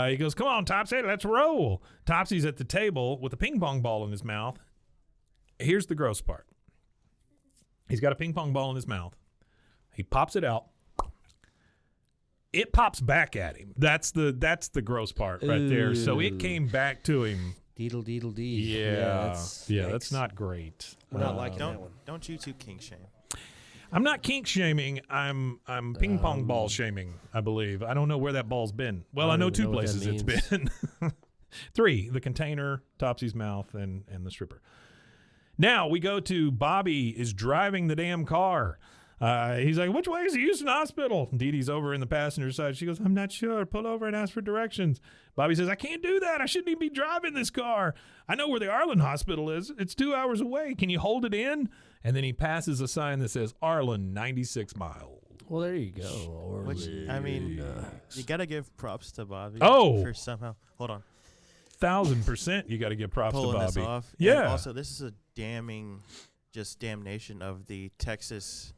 He goes, "Come on, Topsy, let's roll." Topsy's at the table with a ping pong ball in his mouth. Here's the gross part. He's got a ping pong ball in his mouth. He pops it out. It pops back at him. That's the gross part right there. So it Ooh. came back to him. Deedle deedle dee. Yeah, that's, that's yikes. not great. We're not liking that Don't one. don't you two kink shame. I'm not kink shaming. I'm ping pong ball shaming. I believe. I don't know where that ball's been. Well, I I know don't even 2 know what that places it's been. 3: the container, Topsy's mouth, and the stripper. Now we go to Bobby is driving the damn car. He's like, "Which way is the Houston Hospital?" Didi's over in the passenger side. She goes, "I'm not sure. Pull over and ask for directions." Bobby says, "I can't do that. I shouldn't even be driving this car. I know where the Arlen Hospital is. It's 2 hours away. Can you hold it in?" And then he passes a sign that says Arlen, 96 miles. Well, there you go. Which I mean, you gotta give props to Bobby. Oh. for somehow. Hold on. 1,000% you got to give props Pulling to this Bobby. off. Yeah. And also, this is a damnation of the Texas,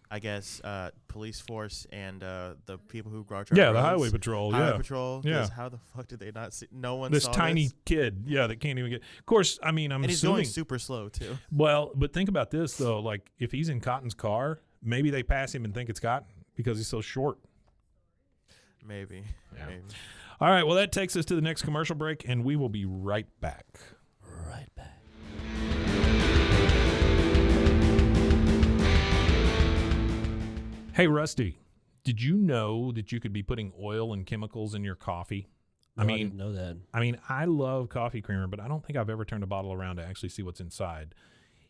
I guess, police force and the people who guard our Yeah, the roads. highway patrol. Highway Yeah. patrol. Yeah. 'Cause how the fuck did they not see? No one This saw tiny this. kid, that can't even get. Of course, I mean, I'm And he's assuming. going super slow too. Well, but think about this though. Like, if he's in Cotton's car, maybe they pass him and think it's Cotton because he's so short. Maybe. Yeah. Maybe. All right. Well, that takes us to the next commercial break, and we will be right back. Right back. Hey, Rusty, did you know that you could be putting oil and chemicals in your coffee? No, I didn't know that. I love coffee creamer, but I don't think I've ever turned a bottle around to actually see what's inside.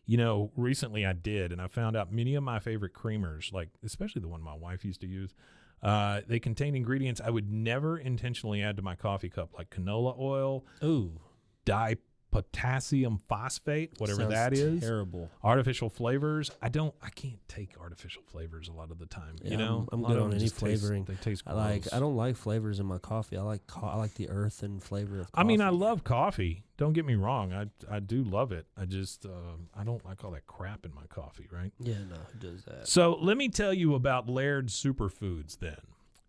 You know, recently I did, and I found out many of my favorite creamers, like especially the one my wife used to use, they contain ingredients I would never intentionally add to my coffee cup, like canola oil, Ooh, dipotassium phosphate, whatever sounds that is, terrible. artificial flavors. I can't take artificial flavors a lot of the time. Yeah, you know, I'm A lot good of on them any just taste- flavoring. they taste I gross. don't like flavors in my coffee. I like the earth and flavor of coffee. I mean, I love coffee. Don't get me wrong. I do love it. I just I don't like all that crap in my coffee, right? Yeah, no, who does that? So let me tell you about Laird's Superfoods then.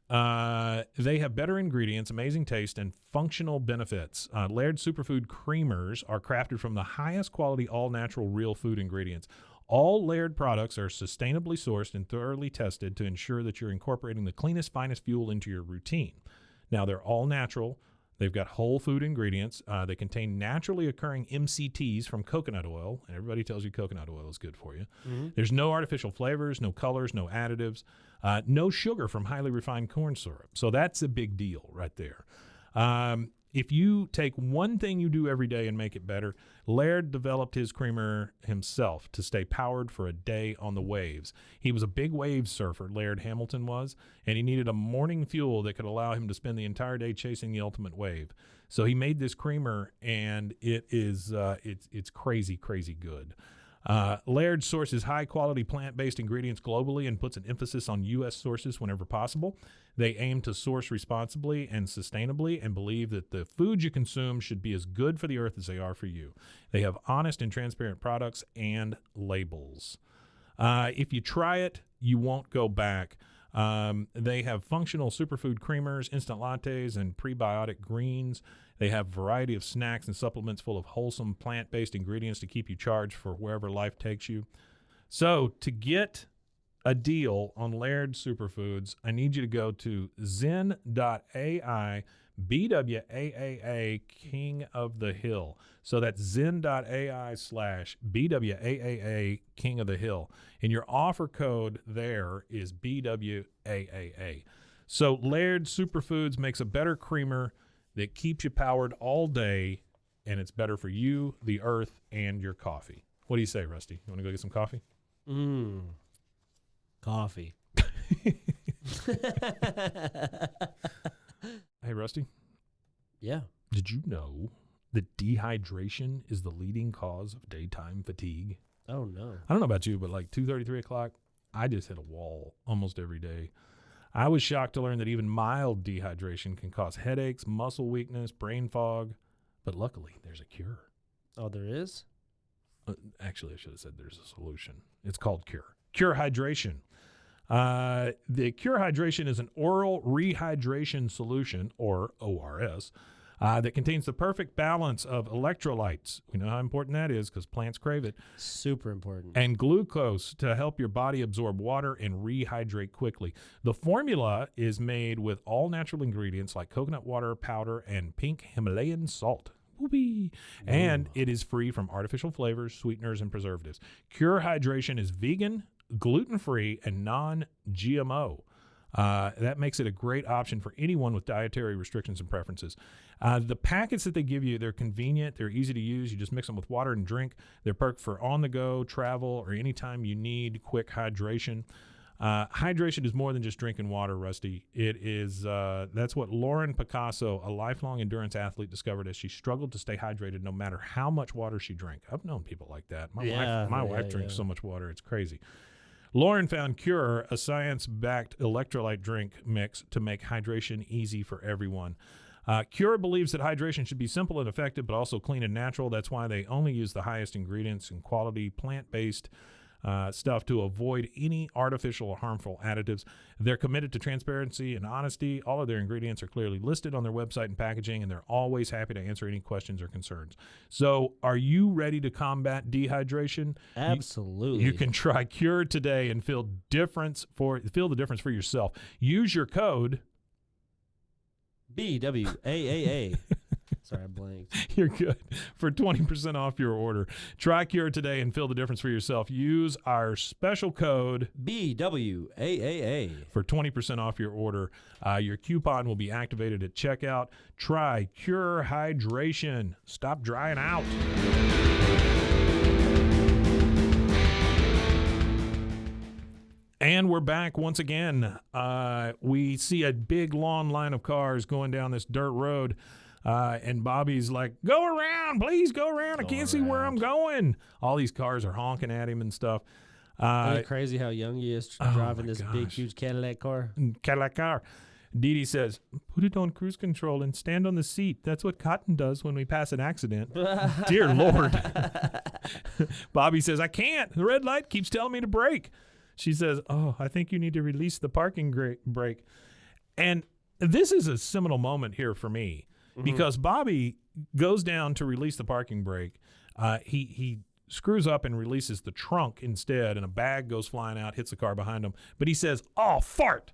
They have better ingredients, amazing taste, and functional benefits. Laird Superfood Creamers are crafted from the highest quality, all-natural, real food ingredients. All Laird products are sustainably sourced and thoroughly tested to ensure that you're incorporating the cleanest, finest fuel into your routine. Now, they're all natural. They've got whole food ingredients. They contain naturally occurring MCTs from coconut oil, and everybody tells you coconut oil is good for you. Mm-hmm. There's no artificial flavors, no colors, no additives, no sugar from highly refined corn syrup. So that's a big deal right there. If you take one thing you do every day and make it better, Laird developed his creamer himself to stay powered for a day on the waves. He was a big wave surfer, Laird Hamilton was, and he needed a morning fuel that could allow him to spend the entire day chasing the ultimate wave. So he made this creamer, and it is it's crazy, crazy good. Laird sources high-quality plant-based ingredients globally and puts an emphasis on U.S. sources whenever possible. They aim to source responsibly and sustainably and believe that the foods you consume should be as good for the earth as they are for you. They have honest and transparent products and labels. If you try it, you won't go back. They have functional superfood creamers, instant lattes, and prebiotic greens. They have a variety of snacks and supplements full of wholesome plant-based ingredients to keep you charged for wherever life takes you. So to get a deal on Laird Superfoods, I need you to go to zen.ai BWAAA King of the Hill. So that's zen.ai/BWAAA King of the Hill. And your offer code there is BWAAA. So Laird Superfoods makes a better creamer that keeps you powered all day, and it's better for you, the earth, and your coffee. What do you say, Rusty? You want to go get some coffee? Coffee. Hey, Rusty. Yeah. Did you know that dehydration is the leading cause of daytime fatigue? Oh, no. I don't know about you, but like 2:30, 3 o'clock, I just hit a wall almost every day. I was shocked to learn that even mild dehydration can cause headaches, muscle weakness, brain fog, but luckily there's a cure. Oh, there is? Actually, I should have said there's a solution. It's called Cure. Cure Hydration. The Cure Hydration is an oral rehydration solution, or ORS, that contains the perfect balance of electrolytes. We know how important that is because plants crave it. Super important. And glucose to help your body absorb water and rehydrate quickly. The formula is made with all natural ingredients like coconut water powder and pink Himalayan salt. Whoopee. And it is free from artificial flavors, sweeteners, and preservatives. Cure Hydration is vegan, gluten-free, and non-GMO. That makes it a great option for anyone with dietary restrictions and preferences. The packets that they give you, they're convenient, they're easy to use. You just mix them with water and drink. They're perfect for on-the-go, travel, or anytime you need quick hydration. Hydration is more than just drinking water, Rusty. It is, that's what Lauren Picasso, a lifelong endurance athlete, discovered as she struggled to stay hydrated no matter how much water she drank. I've known people like that. My wife drinks so much water, it's crazy. Lauren found Cure, a science-backed electrolyte drink mix to make hydration easy for everyone. Cure believes that hydration should be simple and effective, but also clean and natural. That's why they only use the highest ingredients and quality plant-based stuff to avoid any artificial or harmful additives. They're committed to transparency and honesty. All of their ingredients are clearly listed on their website and packaging, and they're always happy to answer any questions or concerns. So are you ready to combat dehydration? Absolutely. You can try Cure today and feel the difference for yourself. Use your code BWAAA. Sorry, I blanked. You're good. For 20% off your order. Try Cure today and feel the difference for yourself. Use our special code BWAAA for 20% off your order. Your coupon will be activated at checkout. Try Cure Hydration. Stop drying out. And we're back once again. We see a big long line of cars going down this dirt road. And Bobby's like, go around, please go around. I can't see where I'm going. All these cars are honking at him and stuff. Isn't it crazy how young he is driving this big, huge Cadillac car? Didi says, put it on cruise control and stand on the seat. That's what Cotton does when we pass an accident. Dear Lord. Bobby says, I can't. The red light keeps telling me to brake. She says, oh, I think you need to release the parking brake. And this is a seminal moment here for me because Bobby goes down to release the parking brake. He screws up and releases the trunk instead, and a bag goes flying out, hits the car behind him. But he says, "Oh, fart."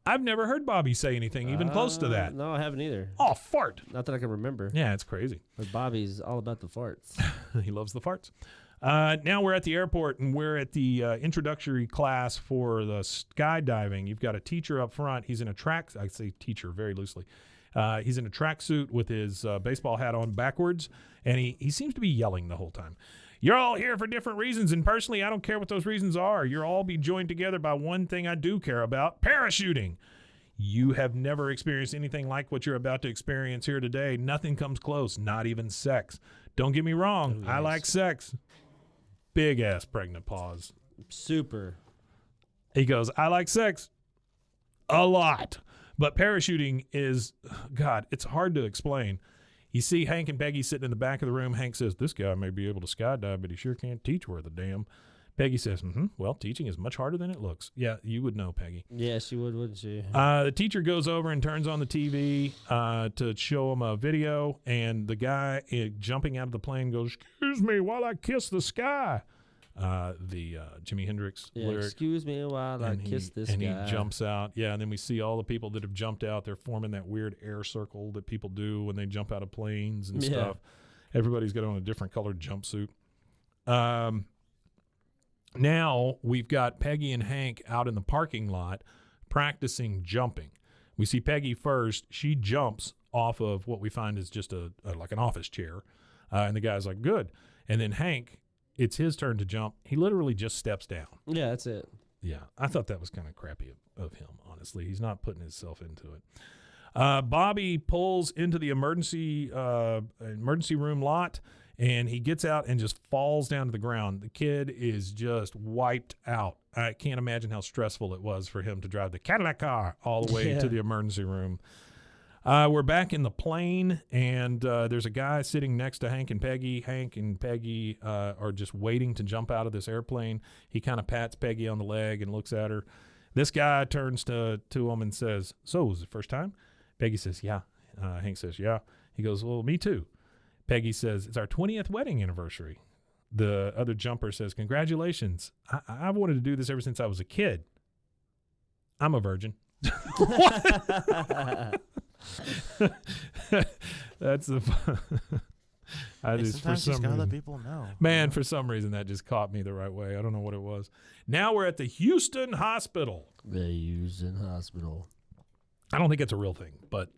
I've never heard Bobby say anything even close to that. No, I haven't either. Oh, fart. Not that I can remember. Yeah, it's crazy. But Bobby's all about the farts. He loves the farts. Now we're at the airport, and we're at the introductory class for the skydiving. You've got a teacher up front. He's in a I say teacher very loosely. He's in a tracksuit with his baseball hat on backwards, and he seems to be yelling the whole time. You're all here for different reasons, and personally, I don't care what those reasons are. You'll all be joined together by one thing I do care about, parachuting. You have never experienced anything like what you're about to experience here today. Nothing comes close, not even sex. Don't get me wrong, Yes. I like sex. Big-ass pregnant pause. Super. He goes, I like sex a lot. But parachuting is, God, it's hard to explain. You see Hank and Peggy sitting in the back of the room. Hank says, this guy may be able to skydive, but he sure can't teach worth a damn. Peggy says, well, teaching is much harder than it looks. Yeah, you would know, Peggy. Yeah, she would, wouldn't she? The teacher goes over and turns on the TV to show him a video, and the guy jumping out of the plane goes, excuse me while I kiss the sky. The Jimi Hendrix lyric. Excuse me while I kiss this guy. And he jumps out. Yeah, and then we see all the people that have jumped out. They're forming that weird air circle that people do when they jump out of planes and stuff. Everybody's got on a different colored jumpsuit. Now we've got Peggy and Hank out in the parking lot practicing jumping. We see Peggy first. She jumps off of what we find is just like an office chair. And the guy's like, good. And then Hank, it's his turn to jump. He literally just steps down. Yeah, that's it. Yeah, I thought that was kind of crappy of him, honestly. He's not putting himself into it. Bobby pulls into the emergency room lot, and he gets out and just falls down to the ground. The kid is just wiped out. I can't imagine how stressful it was for him to drive the Cadillac car all the way to the emergency room. We're back in the plane, and there's a guy sitting next to Hank and Peggy. Hank and Peggy are just waiting to jump out of this airplane. He kind of pats Peggy on the leg and looks at her. This guy turns to him and says, so, is it the first time? Peggy says, yeah. Hank says, yeah. He goes, well, me too. Peggy says, it's our 20th wedding anniversary. The other jumper says, congratulations. I've wanted to do this ever since I was a kid. I'm a virgin. That's the I just for some reason, let people know. Man, for some reason that just caught me the right way. I don't know what it was. Now we're at the Houston Hospital. The Houston Hospital. I don't think it's a real thing, but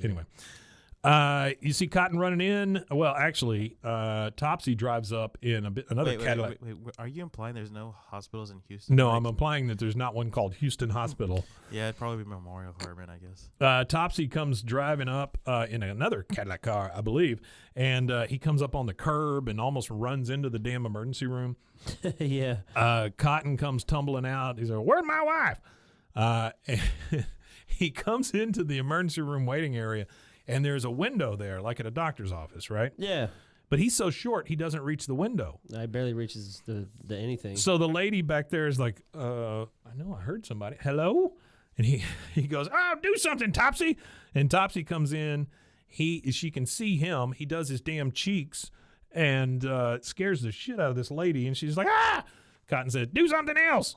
anyway. You see Cotton running in. Well, actually, Topsy drives up in another Cadillac. Wait, are you implying there's no hospitals in Houston? No, I'm implying that there's not one called Houston Hospital. Yeah, it'd probably be Memorial Herman, I guess. Topsy comes driving up in another Cadillac car, I believe, and he comes up on the curb and almost runs into the damn emergency room. Yeah. Cotton comes tumbling out. He's like, where's my wife? He comes into the emergency room waiting area, and there's a window there, like at a doctor's office, right? Yeah. But he's so short, he doesn't reach the window. I barely reaches the anything. So the lady back there is like, I know I heard somebody. Hello? And he goes, oh, do something, Topsy. And Topsy comes in. She can see him. He does his damn cheeks and scares the shit out of this lady. And she's like, ah! Cotton said, do something else.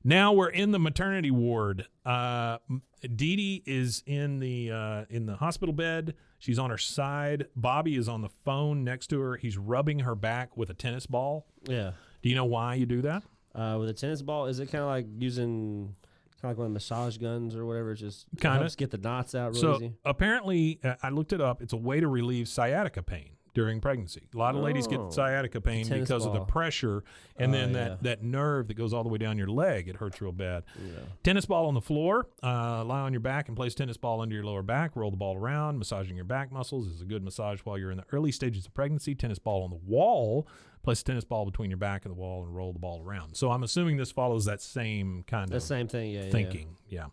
Now we're in the maternity ward. Didi is in the hospital bed. She's on her side. Bobby is on the phone next to her. He's rubbing her back with a tennis ball. Yeah. Do you know why you do that? With a tennis ball, is it kind of like using one of massage guns or whatever? It just helps get the knots out real easy. Apparently, I looked it up. It's a way to relieve sciatica pain during pregnancy. A lot of ladies get sciatica pain because of the pressure and then that nerve that goes all the way down your leg. It hurts real bad. Yeah. Tennis ball on the floor. Lie on your back and place tennis ball under your lower back. Roll the ball around. Massaging your back muscles is a good massage while you're in the early stages of pregnancy. Tennis ball on the wall. Place a tennis ball between your back and the wall and roll the ball around. So I'm assuming this follows that same kind of same thing, thinking. Yeah.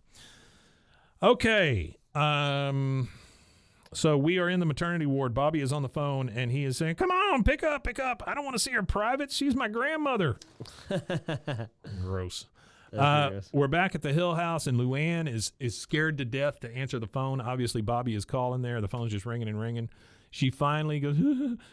Okay. So we are in the maternity ward. Bobby is on the phone, and he is saying, come on, pick up. I don't want to see her private. She's my grandmother. Gross. We're back at the Hill House, and Luanne is scared to death to answer the phone. Obviously, Bobby is calling there. The phone's just ringing and ringing. She finally goes,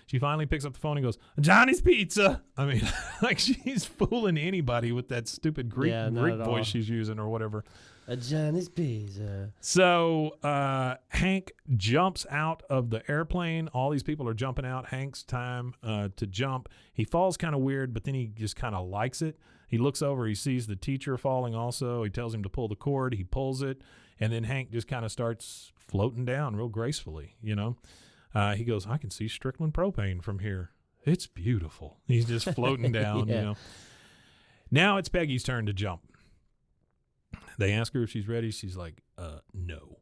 she finally picks up the phone and goes, Johnny's Pizza. I mean, like she's fooling anybody with that stupid Greek voice she's using or whatever. A Johnny's Pizza. So Hank jumps out of the airplane. All these people are jumping out. Hank's time to jump. He falls kind of weird, but then he just kind of likes it. He looks over. He sees the teacher falling also. He tells him to pull the cord. He pulls it. And then Hank just kind of starts floating down real gracefully, you know. He goes, I can see Strickland propane from here. It's beautiful. He's just floating down, you know. Now it's Peggy's turn to jump. They ask her if she's ready. She's like, no.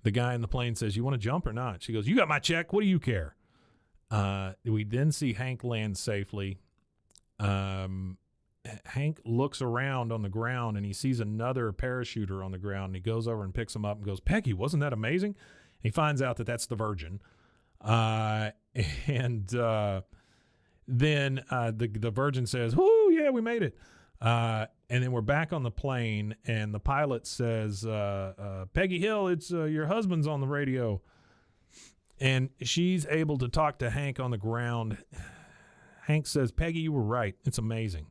The guy in the plane says, you want to jump or not? She goes, you got my check. What do you care? We then see Hank land safely. Hank looks around on the ground, and he sees another parachuter on the ground. And he goes over and picks him up and goes, Peggy, wasn't that amazing? And he finds out that that's the Virgin. Then the Virgin says, whoo, yeah, we made it. And then we're back on the plane, and the pilot says, Peggy Hill, it's your husband's on the radio. And she's able to talk to Hank on the ground. Hank says, Peggy, you were right. It's amazing.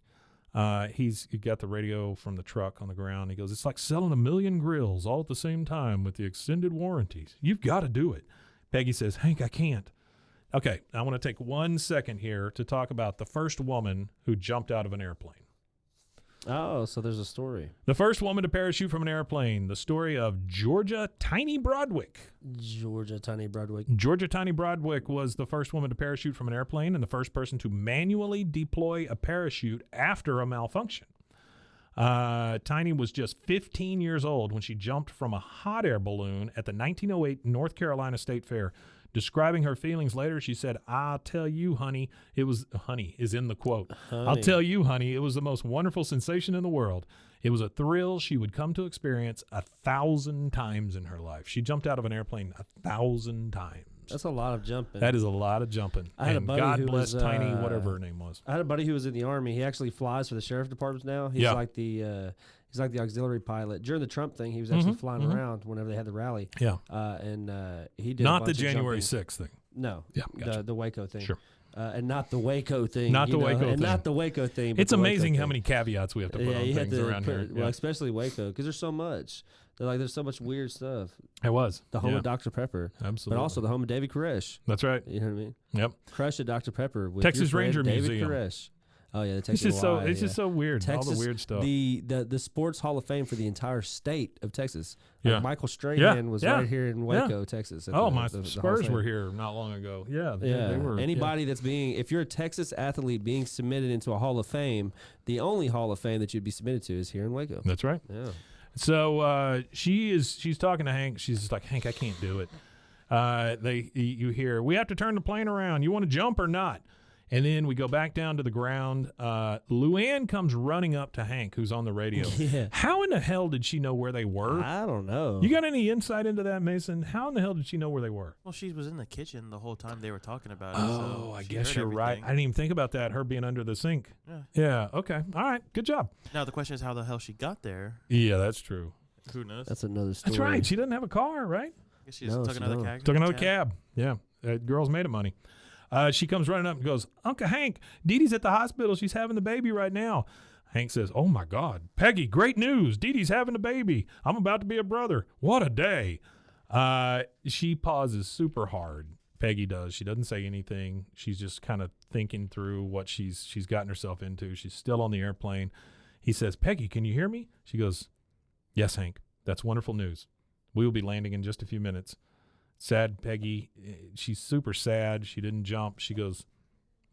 He got the radio from the truck on the ground. He goes, it's like selling 1 million grills all at the same time with the extended warranties. You've got to do it. Peggy says, Hank, I can't. Okay, I want to take 1 second here to talk about the first woman who jumped out of an airplane. Oh, so there's a story. The first woman to parachute from an airplane. The story of Georgia Tiny Broadwick. Georgia Tiny Broadwick was the first woman to parachute from an airplane and the first person to manually deploy a parachute after a malfunction. Tiny was just 15 years old when she jumped from a hot air balloon at the 1908 North Carolina State Fair. Describing her feelings later, she said, I'll tell you, honey, it was, honey is in the quote. Honey. I'll tell you, honey, it was the most wonderful sensation in the world. It was a thrill she would come to experience 1,000 times in her life. She jumped out of an airplane 1,000 times. That's a lot of jumping. That is a lot of jumping. I had a buddy God who bless was, Tiny, whatever her name was. I had a buddy who was in the Army. He actually flies for the sheriff departments now. He's like the auxiliary pilot. During the Trump thing, he was actually flying around whenever they had the rally. Yeah. He did Not a the bunch of January jumping. 6th thing. No. Yeah, gotcha. The Waco thing. Sure. And not the Waco thing. Not the Waco thing. And not the Waco thing. But It's the amazing Waco how thing. many caveats we have to put on things around here. Well, especially Waco, because there's so much. There's so much weird stuff. It was. The home of Dr. Pepper. Absolutely. But also the home of David Koresh. That's right. You know what I mean? Yep. Crush at Dr. Pepper with Texas your friend Ranger David Museum. Koresh. Oh yeah, the It's Texas. just so weird. Texas, all the weird stuff. The Sports Hall of Fame for the entire state of Texas. Yeah. Like Michael Strahan was Yeah. right here in Waco, Texas. at Oh, the my Hall of Spurs Fame. were here not long ago. Yeah, Yeah. they were. Anybody that's being, if you're a Texas athlete being submitted into a Hall of Fame, the only Hall of Fame that you'd be submitted to is here in Waco. That's right. Yeah. So she's talking to Hank. She's just like, Hank, I can't do it. You hear, we have to turn the plane around. You want to jump or not? And then we go back down to the ground. Luanne comes running up to Hank, who's on the radio. Yeah. How in the hell did she know where they were? I don't know. You got any insight into that, Mason? How in the hell did she know where they were? Well, she was in the kitchen the whole time they were talking about it. Oh, so I she guess heard you're right. everything. I didn't even think about that, her being under the sink. Yeah. Yeah, okay. All right, good job. Now the question is how the hell she got there. Yeah, that's true. Who knows? That's another story. That's right. She doesn't have a car, right? I guess she just No, took she another don't. cab. Took another cab. Yeah, girls made it money. She comes running up and goes, Uncle Hank, Didi's at the hospital. She's having the baby right now. Hank says, oh, my God. Peggy, great news. Didi's having a baby. I'm about to be a brother. What a day. She pauses super hard. Peggy does. She doesn't say anything. She's just kind of thinking through what she's gotten herself into. She's still on the airplane. He says, Peggy, can you hear me? She goes, yes, Hank. That's wonderful news. We will be landing in just a few minutes. Sad Peggy, she's super sad. She didn't jump. She goes,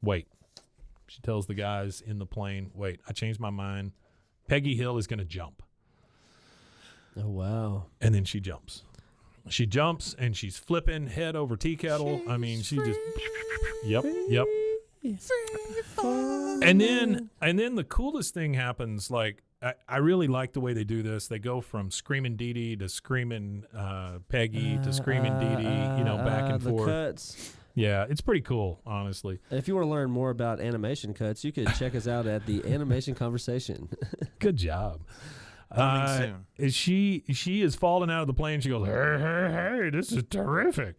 wait. She tells the guys in the plane, wait, I changed my mind. Peggy Hill is going to jump. Oh, wow. And then she jumps. She jumps, and she's flipping head over tea kettle. I mean, she just, yep. And then the coolest thing happens, like, I really like the way they do this. They go from screaming Didi to screaming Peggy to screaming Didi, back and the forth. Cuts. Yeah, it's pretty cool, honestly. And if you want to learn more about animation cuts, you could check us out at the Animation Conversation. Good job. Coming soon. She is falling out of the plane. She goes, hey, this is terrific.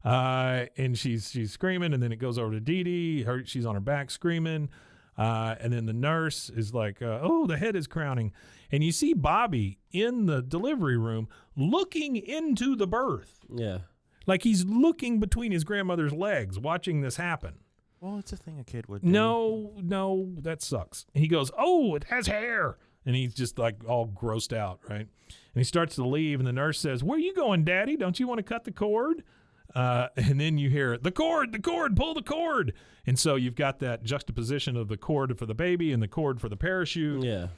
And she's screaming, and then it goes over to Didi. She's on her back screaming. And then the nurse is like, oh, the head is crowning. And you see Bobby in the delivery room looking into the birth. Yeah. Like he's looking between his grandmother's legs, watching this happen. Well, it's a thing a kid would do. No, that sucks. And he goes, oh, it has hair. And he's just like all grossed out, right? And he starts to leave, and the nurse says, where are you going, Daddy? Don't you want to cut the cord? And then you hear, the cord, pull the cord. And so you've got that juxtaposition of the cord for the baby and the cord for the parachute. Yeah.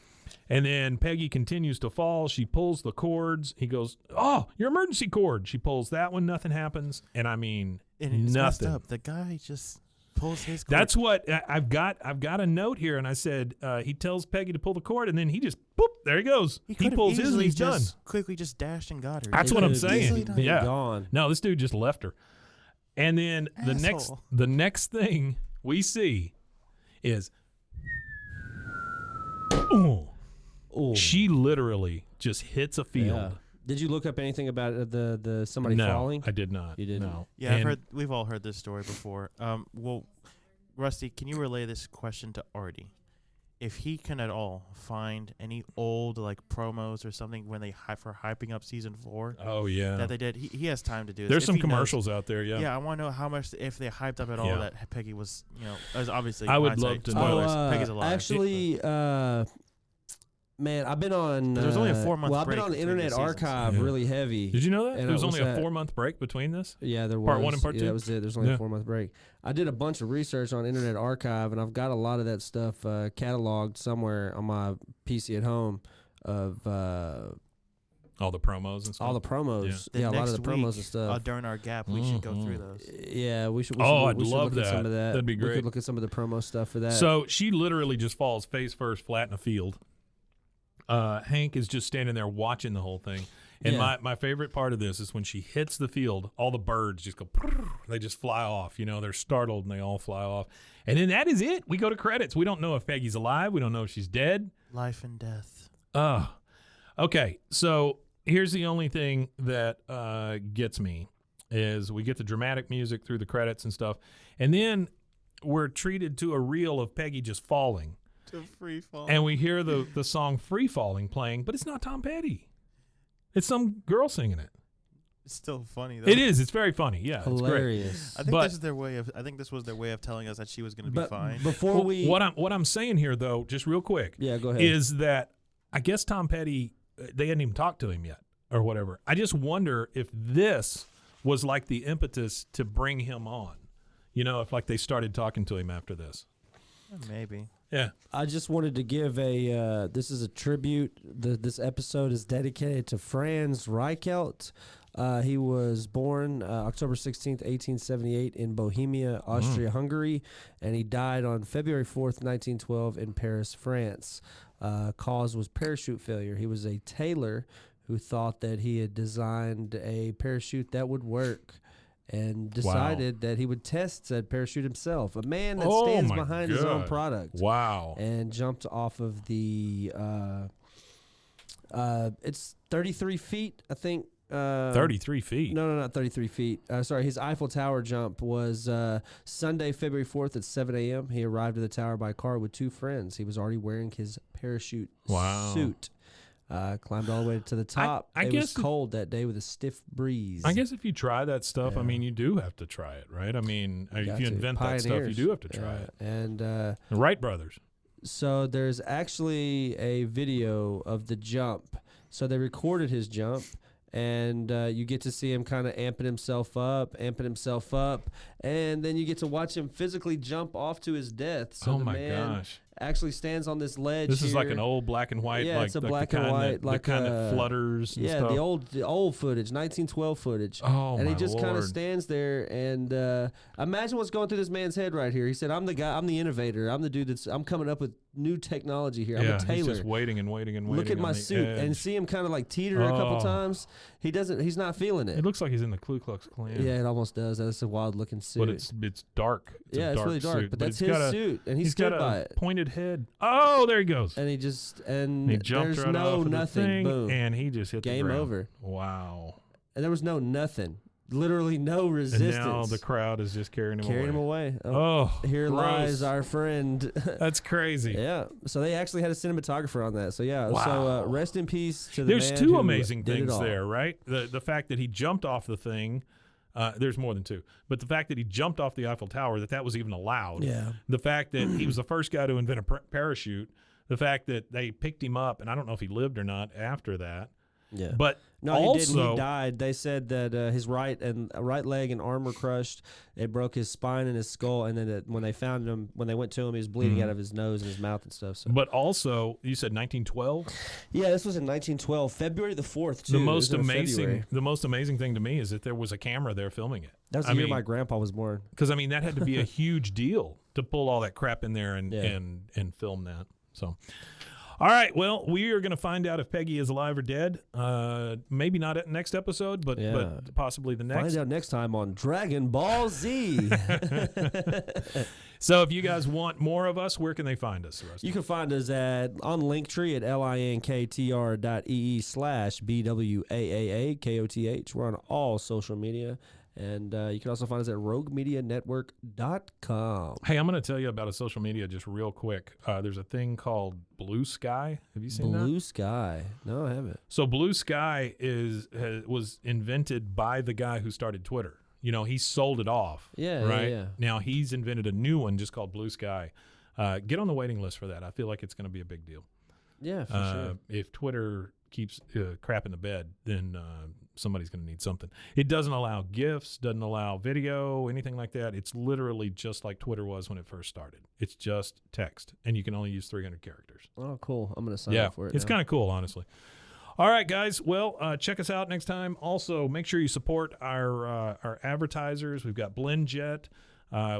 And then Peggy continues to fall. She pulls the cords. He goes, oh, your emergency cord. She pulls that one. Nothing happens. And I mean, And it's messed nothing. up. The guy just pulls his cord. That's what I've got a note here, and I said he tells Peggy to pull the cord, and then he just boop, there he goes. He pulls his, and he's done. Quickly just dashed and got her. That's what I'm Could've easily saying. been Yeah. gone. No, this dude just left her. And then Asshole. the next thing we see is Ooh. she literally just hits a field. Yeah. Did you look up anything about the somebody No, falling? I did not. You didn't? No. Yeah, And we've all heard this story before. Well, Rusty, can you relay this question to Artie? If he can at all find any old like promos or something when they for hyping up season 4 Oh yeah. that they did, he has time to do this. There's If some he knows- commercials out there. Yeah. Yeah, I want to know how much if they hyped up at all Yeah. that Peggy was, as obviously. I would hindsight, love to know. spoilers, Peggy's alive. Actually, man, I've been on. There's only a 4-month Well, I've been break on the between the Internet seasons. Archive Yeah. really heavy. Did you know that? And There was I only was a at- 4-month break between this. Yeah, there was. Part 1 and part 2? Yeah, that was it. There's only Yeah. a 4-month break. I did a bunch of research on Internet Archive, and I've got a lot of that stuff cataloged somewhere on my PC at home of All the promos and stuff. all the promos. Then Yeah, a lot of next the promos week, and stuff. during our gap, we should go through those. Yeah, we should. Oh, I'd we should love look at some that. of that. That'd be We great. could look at some of the promo stuff for that. So she literally just falls face first flat in a field. Hank is just standing there watching the whole thing. And Yeah. my favorite part of this is when she hits the field, all the birds just go, they just fly off. They're startled and they all fly off. And then that is it. We go to credits. We don't know if Peggy's alive. We don't know if she's dead. Life and death. Okay, so here's the only thing that gets me is we get the dramatic music through the credits and stuff. And then we're treated to a reel of Peggy just falling. To free fall. And we hear the song Free Falling playing, but it's not Tom Petty. It's some girl singing it. It's still funny though. It is. It's very funny. Yeah, it's great. hilarious. I think But- this is their way of. I think this was their way of telling us that she was going to be But fine. before Well, we, what I'm saying here, though, just real quick, yeah, go ahead. is that I guess Tom Petty, they hadn't even talked to him yet or whatever. I just wonder if this was like the impetus to bring him on. If like they started talking to him after this. Maybe. Yeah. I just wanted to give a. This is a tribute. This episode is dedicated to Franz Reichelt. He was born October 16th, 1878 in Bohemia, Austria-Hungary, and he died on February 4th, 1912 in Paris, France. Cause was parachute failure. He was a tailor who thought that he had designed a parachute that would work and decided that he would test said parachute himself. A man that Oh, stands my behind his own God. product. Wow. And jumped off of the it's 33 feet, I think. 33 feet. No, not 33 feet. Sorry, his Eiffel Tower jump was Sunday, February 4th at 7 a.m. He arrived at the tower by car with 2 friends. He was already wearing his parachute suit. Climbed all the way to the top. I it guess was if- cold that day with a stiff breeze. I guess if you try that stuff, I Yeah. mean, you do have to try it, right? I mean, if Got you to. invent that stuff, you Pioneers. do have to try it. And The Wright brothers. so there's actually a video of the jump. So they recorded his jump, and you get to see him kind of amping himself up, and then you get to watch him physically jump off to his death. So Oh the my man gosh. actually stands on this ledge. This is like here. an old black and white. Yeah, like, it's a like black the and kind white, that, like the kind that flutters. And stuff. the old footage, 1912 footage. Oh, and he my just kind of Lord. stands there and imagine what's going through this man's head right here. He said, "I'm the guy. I'm the innovator. I'm the dude I'm coming up with new technology here. I'm a tailor. He's just waiting and waiting and waiting. Look at my on the suit edge. and see him kind of like teeter a couple times. He's not feeling it. It looks like he's in the Ku Klux Klan. Yeah, it almost does. That's a wild looking suit. But it's dark. It's a it's dark really dark. suit, But that's he's his got suit, and he he's stood got by a it. pointed head. Oh, there he goes. And he He jumped there's right no off of nothing. the thing, Boom. and he just hit Game the ground. over. Wow. And there was no nothing. Literally no resistance. And now the crowd is just carrying him away. Oh, here gross. lies our friend. That's crazy. Yeah. So they actually had a cinematographer on that. So yeah. Wow. So rest in peace to the There's man two who amazing did it things all. there, right? The fact that he jumped off the thing. There's more than two, but the fact that he jumped off the Eiffel Tower, that was even allowed. Yeah. The fact that he was the first guy to invent a parachute. The fact that they picked him up, and I don't know if he lived or not after that. Yeah. But no, also, he didn't. He died. They said that his right leg and arm were crushed. It broke his spine and his skull. And then when they found him, when they went to him, he was bleeding out of his nose and his mouth and stuff. So. But also, you said 1912. Yeah, this was in 1912, February the 4th. Too. The most amazing thing to me is that there was a camera there filming it. That was the year my grandpa was born. Because I mean, that had to be a huge deal to pull all that crap in there and film that. So. All right, well, we are going to find out if Peggy is alive or dead. Maybe not at next episode, but possibly the next. Find out next time on Dragon Ball Z. So if you guys want more of us, where can they find us? You can find us on Linktree at linktr.ee/BWAAAKOTH. We're on all social media. And you can also find us at roguemedianetwork.com. Hey, I'm going to tell you about a social media just real quick. There's a thing called Blue Sky. Have you seen that? Blue Sky. No, I haven't. So Blue Sky was invented by the guy who started Twitter. You know, he sold it off. Yeah, right? yeah. Now he's invented a new one just called Blue Sky. Get on the waiting list for that. I feel like it's going to be a big deal. Yeah, for sure. If Twitter keeps crap in the bed, then somebody's going to need something. It doesn't allow GIFs, doesn't allow video, anything like that. It's literally just like Twitter was when it first started. It's just text, and you can only use 300 characters. Oh, cool. I'm going to sign up for it. It's kind of cool, honestly. All right, guys. Well, check us out next time. Also, make sure you support our advertisers. We've got BlendJet.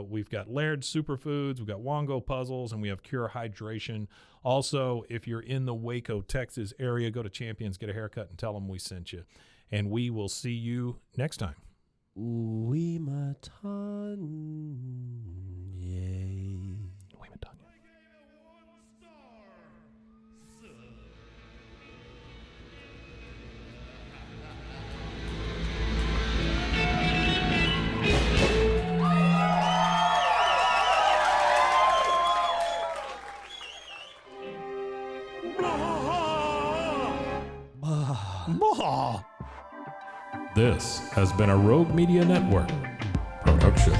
We've got Laird Superfoods. We've got Wongo Puzzles, and we have Cure Hydration. Also, if you're in the Waco, Texas area, go to Champions, get a haircut, and tell them we sent you. And we will see you next time. Oui, ma tanya. Oui, ma tanya. This has been a Rogue Media Network production.